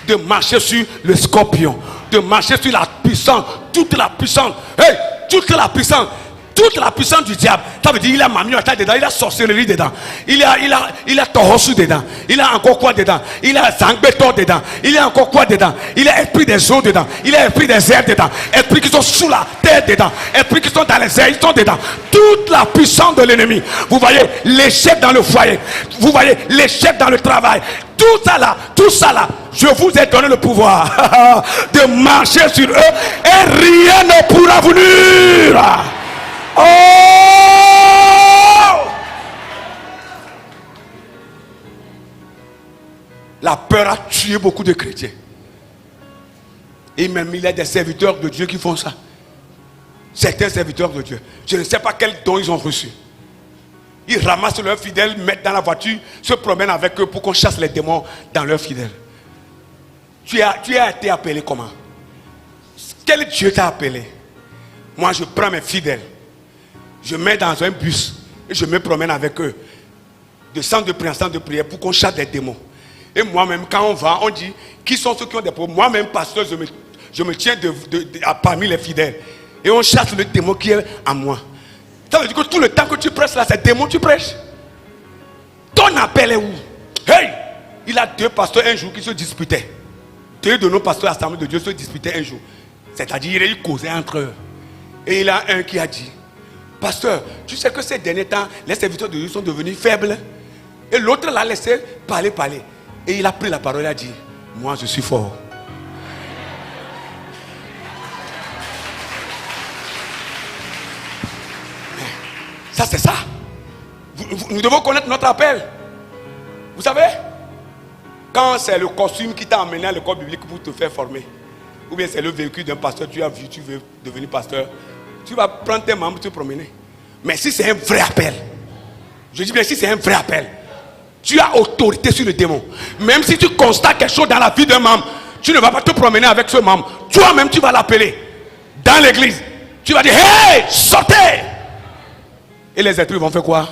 de marcher sur le scorpion, de marcher sur la puissance, toute la puissance, hey, toute la puissance du diable. Ça veut dire il a mamioata dedans, il a sorcellerie dedans, il a torosu dedans, il a encore quoi dedans, il a zangbeto dedans, il a encore quoi dedans, il a esprit des eaux dedans, il a esprit des airs dedans, esprits qui sont sous la terre dedans, esprits qui sont dans les airs, ils sont dedans. Toute la puissance de l'ennemi. Vous voyez l'échec dans le foyer, vous voyez l'échec dans le travail. Tout ça là, je vous ai donné le pouvoir de marcher sur eux et rien ne pourra vous nuire. Oh! La peur a tué beaucoup de chrétiens. Et même il y a des serviteurs de Dieu qui font ça. Certains serviteurs de Dieu. Je ne sais pas quel don ils ont reçu. Ils ramassent leurs fidèles, mettent dans la voiture, se promènent avec eux pour qu'on chasse les démons dans leurs fidèles. Tu as été appelé comment? Quel Dieu t'a appelé? Moi je prends mes fidèles. Je mets dans un bus et je me promène avec eux de centre de prière en centre de prière pour qu'on chasse des démons. Et moi-même, quand on va, on dit qui sont ceux qui ont des problèmes. Moi-même, pasteur, je me tiens parmi les fidèles. Et on chasse le démon qui est en moi. Ça veut dire que tout le temps que tu prêches là, c'est démon tu prêches. Ton appel est où? Hey! Il a deux pasteurs un jour qui se disputaient. Deux de nos pasteurs à l'Assemblée de Dieu se disputaient un jour. C'est-à-dire, ils causaient entre eux. Et il y a un qui a dit: pasteur, tu sais que ces derniers temps, les serviteurs de Dieu sont devenus faibles. Et l'autre l'a laissé parler. Et il a pris la parole et a dit: moi je suis fort. Ça, c'est ça. Nous devons connaître notre appel. Vous savez, quand c'est le costume qui t'a amené à l'école biblique pour te faire former, ou bien c'est le véhicule d'un pasteur, tu as vu, tu veux devenir pasteur, tu vas prendre tes membres, te promener. Mais si c'est un vrai appel, je dis bien si c'est un vrai appel, tu as autorité sur le démon. Même si tu constates quelque chose dans la vie d'un membre, tu ne vas pas te promener avec ce membre. Toi-même, tu vas l'appeler dans l'église. Tu vas dire, hey, sortez! Et les esprits vont faire quoi?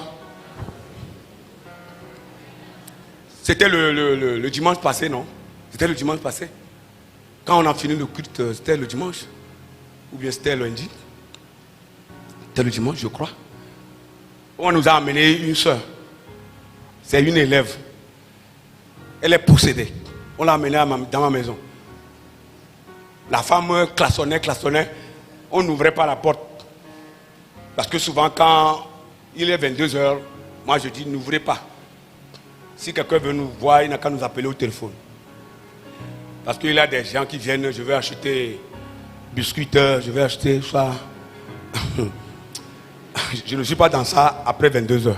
C'était le dimanche passé, non? C'était le dimanche passé. Quand on a fini le culte, c'était le dimanche. Ou bien c'était lundi. C'était le dimanche, je crois. On nous a amené une soeur. C'est une élève. Elle est possédée. On l'a amenée dans ma maison. La femme klaxonnait. On n'ouvrait pas la porte. Parce que souvent, quand il est 22h, moi je dis n'ouvrez pas. Si quelqu'un veut nous voir, il n'a qu'à nous appeler au téléphone. Parce qu'il y a des gens qui viennent, je vais acheter biscuits, je vais acheter ça. Je ne suis pas dans ça après 22h.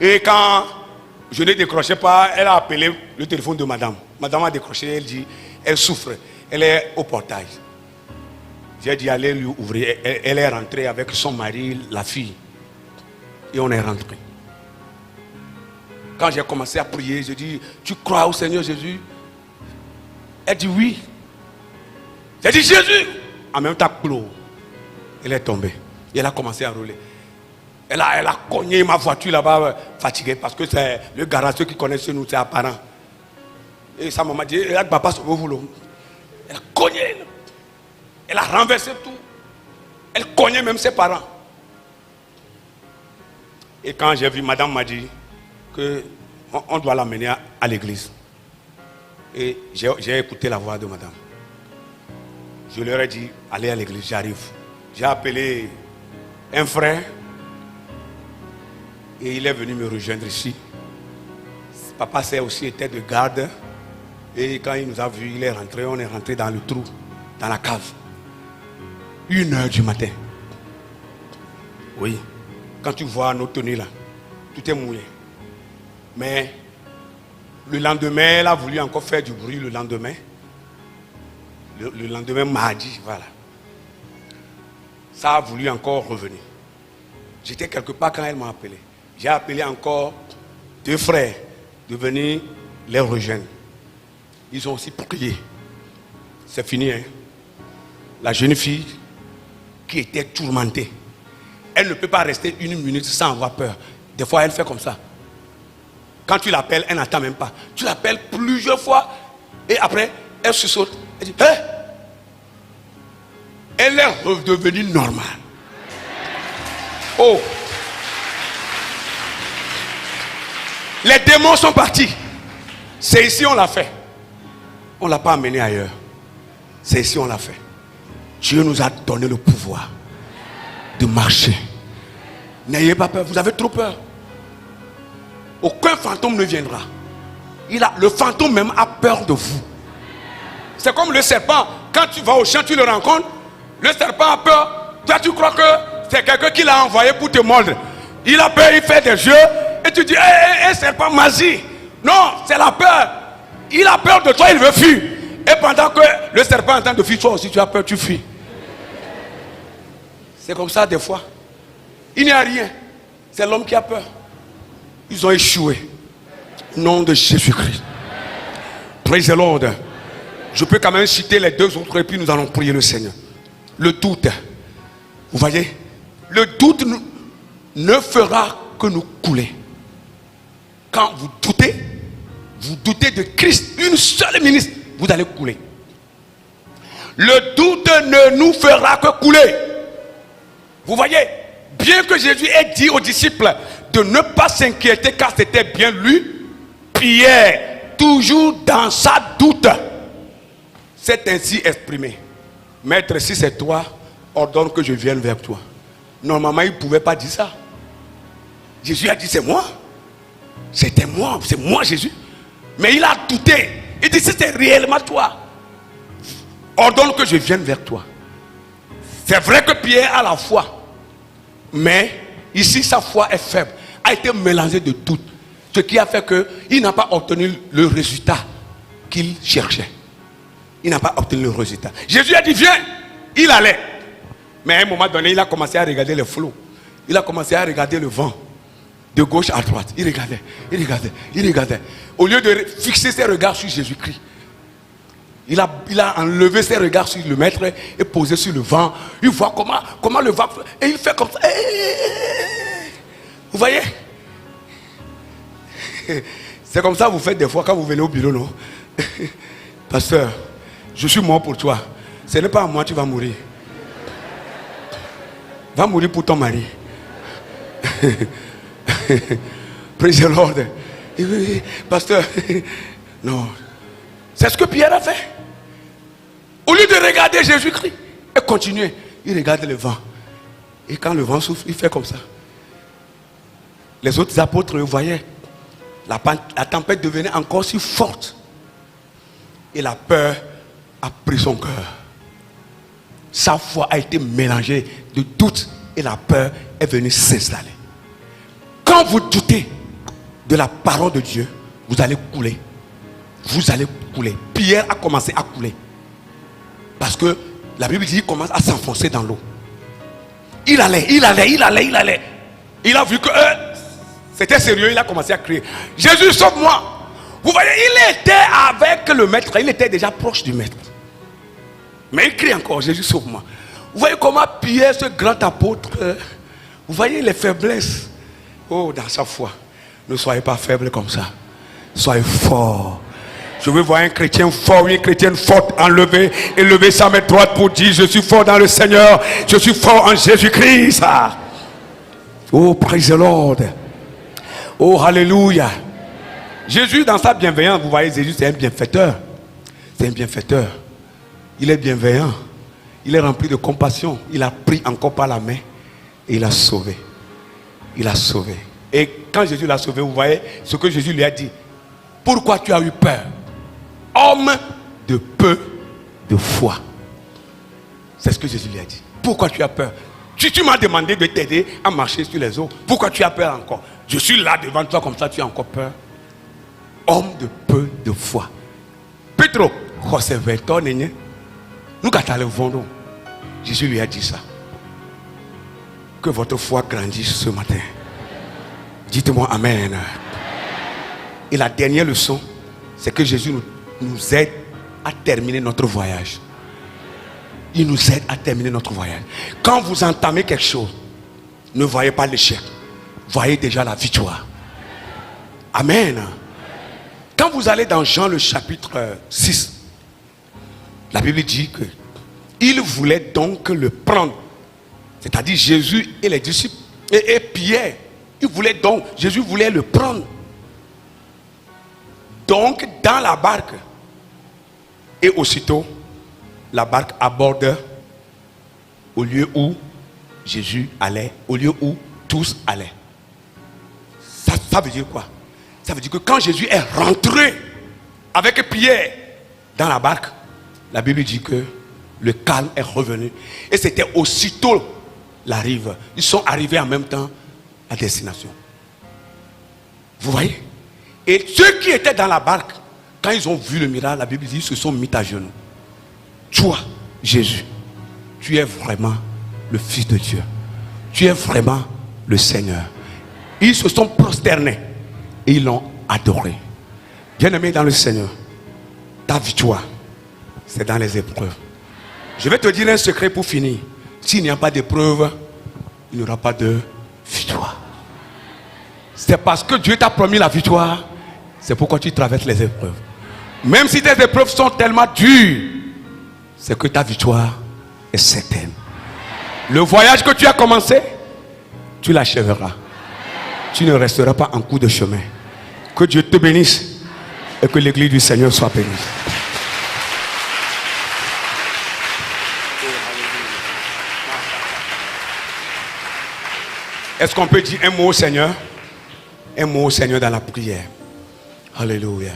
Et quand je ne décrochais pas, elle a appelé le téléphone de madame. Madame a décroché, elle dit, elle souffre, elle est au portail. J'ai dit, allez lui ouvrir. Elle est rentrée avec son mari, la fille. Et on est rentré. Quand j'ai commencé à prier, je dis, tu crois au Seigneur Jésus? Elle dit oui. J'ai dit Jésus. En même temps, elle est tombée. Et elle a commencé à rouler. Elle a cogné ma voiture là-bas, fatiguée, parce que c'est le garage, ceux qui connaissent nous, c'est apparent. Et sa maman dit, elle a cogné. Elle a renversé tout. Elle cognait même ses parents. Et quand j'ai vu, madame m'a dit qu'on doit l'amener à l'église. Et j'ai écouté la voix de madame. Je leur ai dit, allez à l'église, j'arrive. J'ai appelé un frère. Et il est venu me rejoindre ici. Papa c'est aussi était de garde. Et quand il nous a vus, il est rentré. On est rentré dans le trou, dans la cave. 1h du matin. Oui. Quand tu vois nos tenues là, tout est mouillé. Mais le lendemain, elle a voulu encore faire du bruit le lendemain. Le lendemain, mardi, voilà. Ça a voulu encore revenir. J'étais quelque part quand elle m'a appelé. J'ai appelé encore 2 frères de venir les rejoindre. Ils ont aussi prié. C'est fini, hein? La jeune fille qui était tourmentée, elle ne peut pas rester 1 minute sans avoir peur. Des fois, elle fait comme ça. Quand tu l'appelles, elle n'attend même pas. Tu l'appelles plusieurs fois et après, elle se saute. Elle dit, hé! Elle est redevenue normale. Oh! Les démons sont partis. C'est ici on l'a fait. On ne l'a pas amené ailleurs. C'est ici on l'a fait. Dieu nous a donné le pouvoir de marcher. N'ayez pas peur. Vous avez trop peur. Aucun fantôme ne viendra. Le fantôme même a peur de vous. C'est comme le serpent. Quand tu vas au champ, tu le rencontres. Le serpent a peur. Toi, tu crois que c'est quelqu'un qui l'a envoyé pour te mordre. Il a peur, il fait des jeux. Et tu dis, hé, serpent, vas-y. Non, c'est la peur. Il a peur de toi, il veut fuir. Et pendant que le serpent est en train de fuir, toi aussi, tu as peur, tu fuis. C'est comme ça des fois. Il n'y a rien. C'est l'homme qui a peur. Ils ont échoué. Au nom de Jésus-Christ. Praise the Lord. Je peux quand même citer les 2 autres et puis nous allons prier le Seigneur. Le doute. Vous voyez? Le doute ne fera que nous couler. Quand vous doutez de Christ, une seule minute, vous allez couler. Le doute ne nous fera que couler. Vous voyez? Bien que Jésus ait dit aux disciples de ne pas s'inquiéter car c'était bien lui, Pierre, toujours dans sa doute, s'est ainsi exprimé. Maître, si c'est toi, ordonne que je vienne vers toi. Normalement, il ne pouvait pas dire ça. Jésus a dit, c'est moi. C'était moi, c'est moi Jésus. Mais il a douté. Il dit, c'était réellement toi. Ordonne que je vienne vers toi. C'est vrai que Pierre a la foi. Mais ici, sa foi est faible, a été mélangée de tout. Ce qui a fait qu'il n'a pas obtenu le résultat qu'il cherchait. Il n'a pas obtenu le résultat. Jésus a dit viens, il allait. Mais à un moment donné, il a commencé à regarder les flots. Il a commencé à regarder le vent. De gauche à droite. Il regardait, il regardait, il regardait. Au lieu de fixer ses regards sur Jésus-Christ, il a enlevé ses regards sur le maître et posé sur le vent. Il voit comment le vent... Et il fait comme ça. Vous voyez? C'est comme ça que vous faites des fois quand vous venez au bureau, non? Pasteur, je suis mort pour toi. Ce n'est pas à moi que tu vas mourir. Va mourir pour ton mari. Praise the Lord. Pasteur, non. C'est ce que Pierre a fait. Au lieu de regarder Jésus-Christ et continuer, il regarde le vent. Et quand le vent souffle, il fait comme ça. Les autres apôtres le voyaient. La tempête devenait encore si forte. Et la peur a pris son cœur. Sa foi a été mélangée de doute et la peur est venue s'installer. Quand vous doutez de la parole de Dieu, vous allez couler. Vous allez couler. Pierre a commencé à couler. Parce que la Bible dit qu'il commence à s'enfoncer dans l'eau. Il allait. Il a vu que c'était sérieux, il a commencé à crier. Jésus, sauve-moi. Vous voyez, il était avec le maître, il était déjà proche du maître. Mais il crie encore, Jésus, sauve-moi. Vous voyez comment Pierre, ce grand apôtre, vous voyez les faiblesses. Oh, dans sa foi. Ne soyez pas faibles comme ça. Soyez forts. Je veux voir un chrétien fort, une chrétienne forte, enlever et lever sa main droite pour dire, je suis fort dans le Seigneur. Je suis fort en Jésus-Christ. Oh, praise the Lord. Oh, hallelujah. Jésus, dans sa bienveillance, vous voyez, Jésus, c'est un bienfaiteur. C'est un bienfaiteur. Il est bienveillant. Il est rempli de compassion. Il a pris encore par la main et il a sauvé. Il a sauvé. Et quand Jésus l'a sauvé, vous voyez ce que Jésus lui a dit. Pourquoi tu as eu peur? Homme de peu de foi. C'est ce que Jésus lui a dit. Pourquoi tu as peur? Tu m'as demandé de t'aider à marcher sur les eaux. Pourquoi tu as peur encore? Je suis là devant toi comme ça, tu as encore peur. Homme de peu de foi. Pedro, nous quand Jésus lui a dit ça. Que votre foi grandisse ce matin. Dites-moi Amen. Et la dernière leçon, c'est que Jésus nous aide à terminer notre voyage. Il nous aide à terminer notre voyage. Quand vous entamez quelque chose, ne voyez pas l'échec. Voyez déjà la victoire. Amen. Quand vous allez dans Jean le chapitre 6, la Bible dit que il voulait donc le prendre. C'est-à-dire Jésus et les disciples et Pierre. Jésus voulait le prendre. Donc dans la barque. Et aussitôt, la barque aborde au lieu où Jésus allait, au lieu où tous allaient. Ça veut dire quoi? Ça veut dire que quand Jésus est rentré avec Pierre dans la barque, la Bible dit que le calme est revenu. Et c'était aussitôt la rive. Ils sont arrivés en même temps à destination. Vous voyez? Et ceux qui étaient dans la barque, quand ils ont vu le miracle, la Bible dit qu'ils se sont mis à genoux. Toi, Jésus, tu es vraiment le Fils de Dieu. Tu es vraiment le Seigneur. Ils se sont prosternés et ils l'ont adoré. Bien-aimé dans le Seigneur, ta victoire, c'est dans les épreuves. Je vais te dire un secret pour finir. S'il n'y a pas d'épreuve, il n'y aura pas de victoire. C'est parce que Dieu t'a promis la victoire, c'est pourquoi tu traverses les épreuves. Même si tes épreuves sont tellement dures, c'est que ta victoire est certaine. Le voyage que tu as commencé, tu l'achèveras. Tu ne resteras pas en cours de chemin. Que Dieu te bénisse et que l'église du Seigneur soit bénie. Est-ce qu'on peut dire un mot au Seigneur? Un mot au Seigneur dans la prière. Alléluia.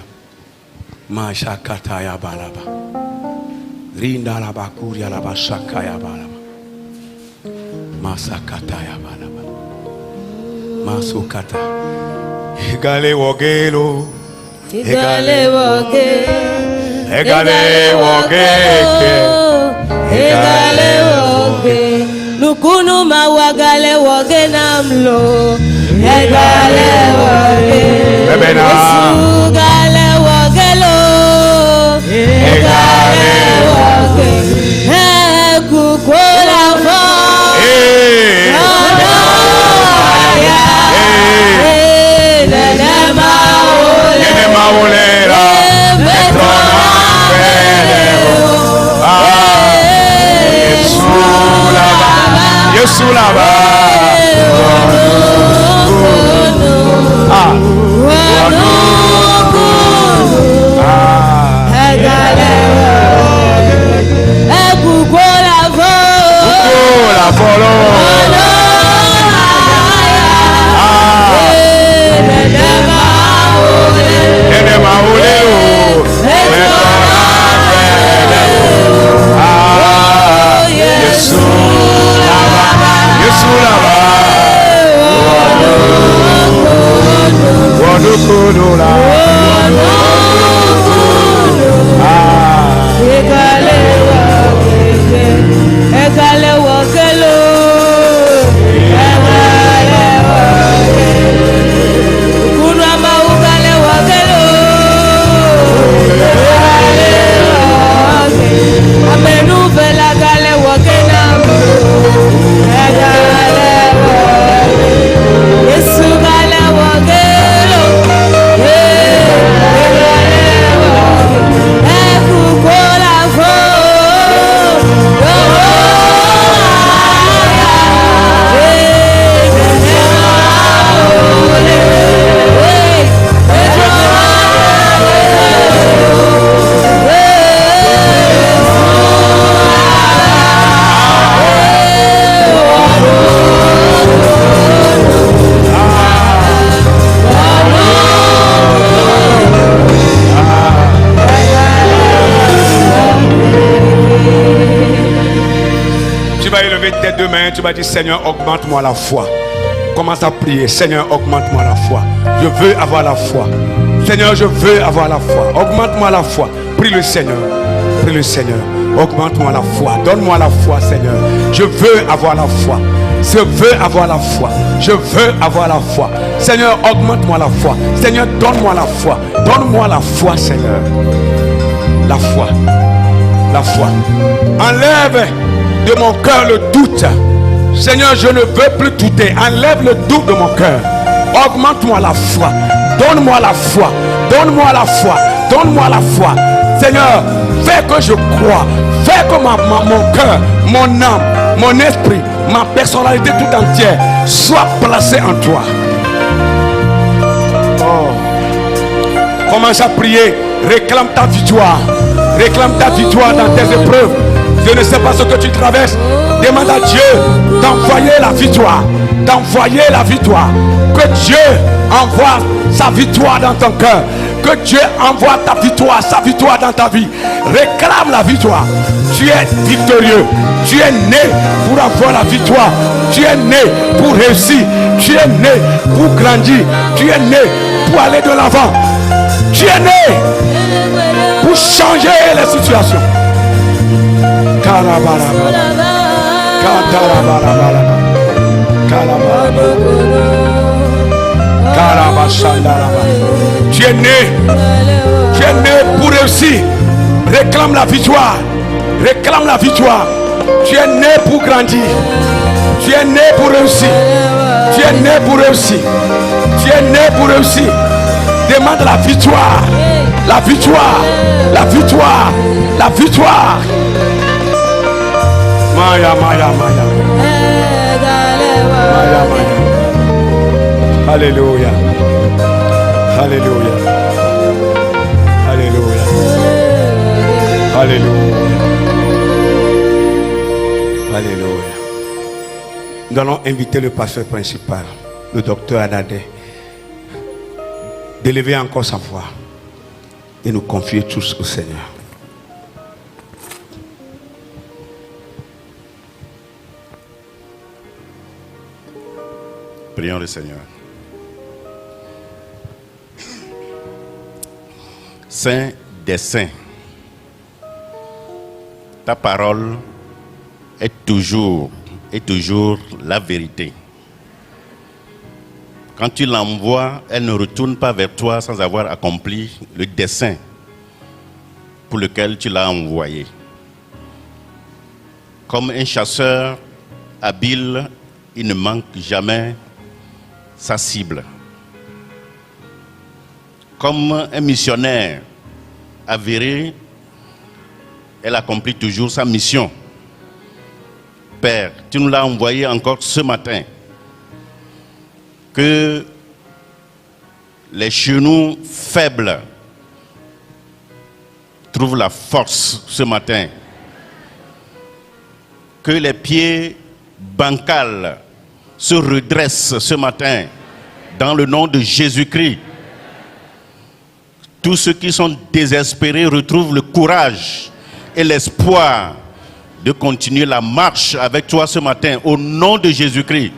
Mashakataya balaba. Rinda la bakuria la bashakaya balaba. Masakata yabalaba. Masukata. Egale wogelo. Egale woge. Egale wogeke. Egale woge. Nukunu mawagale woge namlo. Egale woge. Ebena. Esugale wogelo. Egale woge. Ekukola fo. Tu vas dire, Seigneur, augmente-moi la foi. Commence à prier. Seigneur, augmente-moi la foi. Je veux avoir la foi. Seigneur, je veux avoir la foi. Augmente-moi la foi. Prie le Seigneur. Prie le Seigneur. Augmente-moi la foi. Donne-moi la foi, Seigneur. Je veux avoir la foi. Je veux avoir la foi. Je veux avoir la foi. Seigneur, augmente-moi la foi. Seigneur, donne-moi la foi. Donne-moi la foi, Seigneur. La foi. La foi. Enlève de mon cœur le doute. Seigneur, je ne veux plus douter. Enlève le doute de mon cœur. Augmente-moi la foi. Donne-moi la foi. Donne-moi la foi. Donne-moi la foi. Seigneur, fais que je crois. Fais que mon cœur, mon âme, mon esprit, ma personnalité tout entière soit placée en toi. Oh. Commence à prier. Réclame ta victoire. Réclame ta victoire dans tes épreuves. Je ne sais pas ce que tu traverses. Demande à Dieu d'envoyer la victoire. D'envoyer la victoire. Que Dieu envoie sa victoire dans ton cœur. Que Dieu envoie ta victoire, sa victoire dans ta vie. Réclame la victoire. Tu es victorieux. Tu es né pour avoir la victoire. Tu es né pour réussir. Tu es né pour grandir. Tu es né pour aller de l'avant. Tu es né pour changer les situations. Tu es né pour réussir. Réclame la victoire. Réclame la victoire. Tu es né pour grandir. Tu es né pour réussir. Tu es né pour réussir. Tu es né pour réussir. Demande la victoire. La victoire. La victoire. La victoire. Maya, Maya, Maya. Maya, Maya. Alléluia. Alléluia. Alléluia. Alléluia. Alléluia. Nous allons inviter le pasteur principal, le docteur Adadé, d'élever encore sa voix et nous confier tous au Seigneur. Prions le Seigneur. Saint des saints, ta parole est toujours la vérité. Quand tu l'envoies, elle ne retourne pas vers toi sans avoir accompli le dessein pour lequel tu l'as envoyé. Comme un chasseur habile, il ne manque jamais sa cible. Comme un missionnaire avéré, elle accomplit toujours sa mission. Père, tu nous l'as envoyé encore ce matin. Que les genoux faibles trouvent la force ce matin. Que les pieds bancals se redressent ce matin dans le nom de Jésus-Christ. Tous ceux qui sont désespérés retrouvent le courage et l'espoir de continuer la marche avec toi ce matin au nom de Jésus-Christ.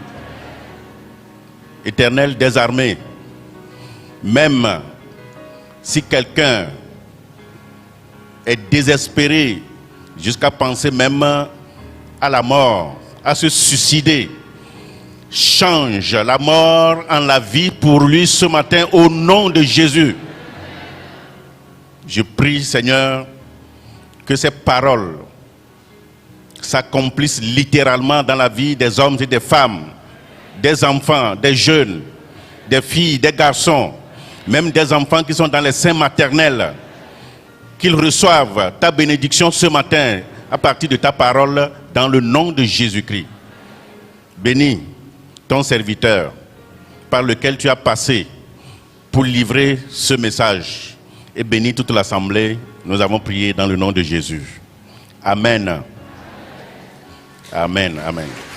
Éternel des armées, même si quelqu'un est désespéré jusqu'à penser même à la mort, à se suicider, change la mort en la vie pour lui ce matin au nom de Jésus. Je prie, Seigneur, que ces paroles s'accomplissent littéralement dans la vie des hommes et des femmes, des enfants, des jeunes, des filles, des garçons, même des enfants qui sont dans les seins maternels, qu'ils reçoivent ta bénédiction ce matin à partir de ta parole dans le nom de Jésus-Christ. Bénis ton serviteur par lequel tu as passé pour livrer ce message et bénis toute l'assemblée. Nous avons prié dans le nom de Jésus. Amen. Amen. Amen.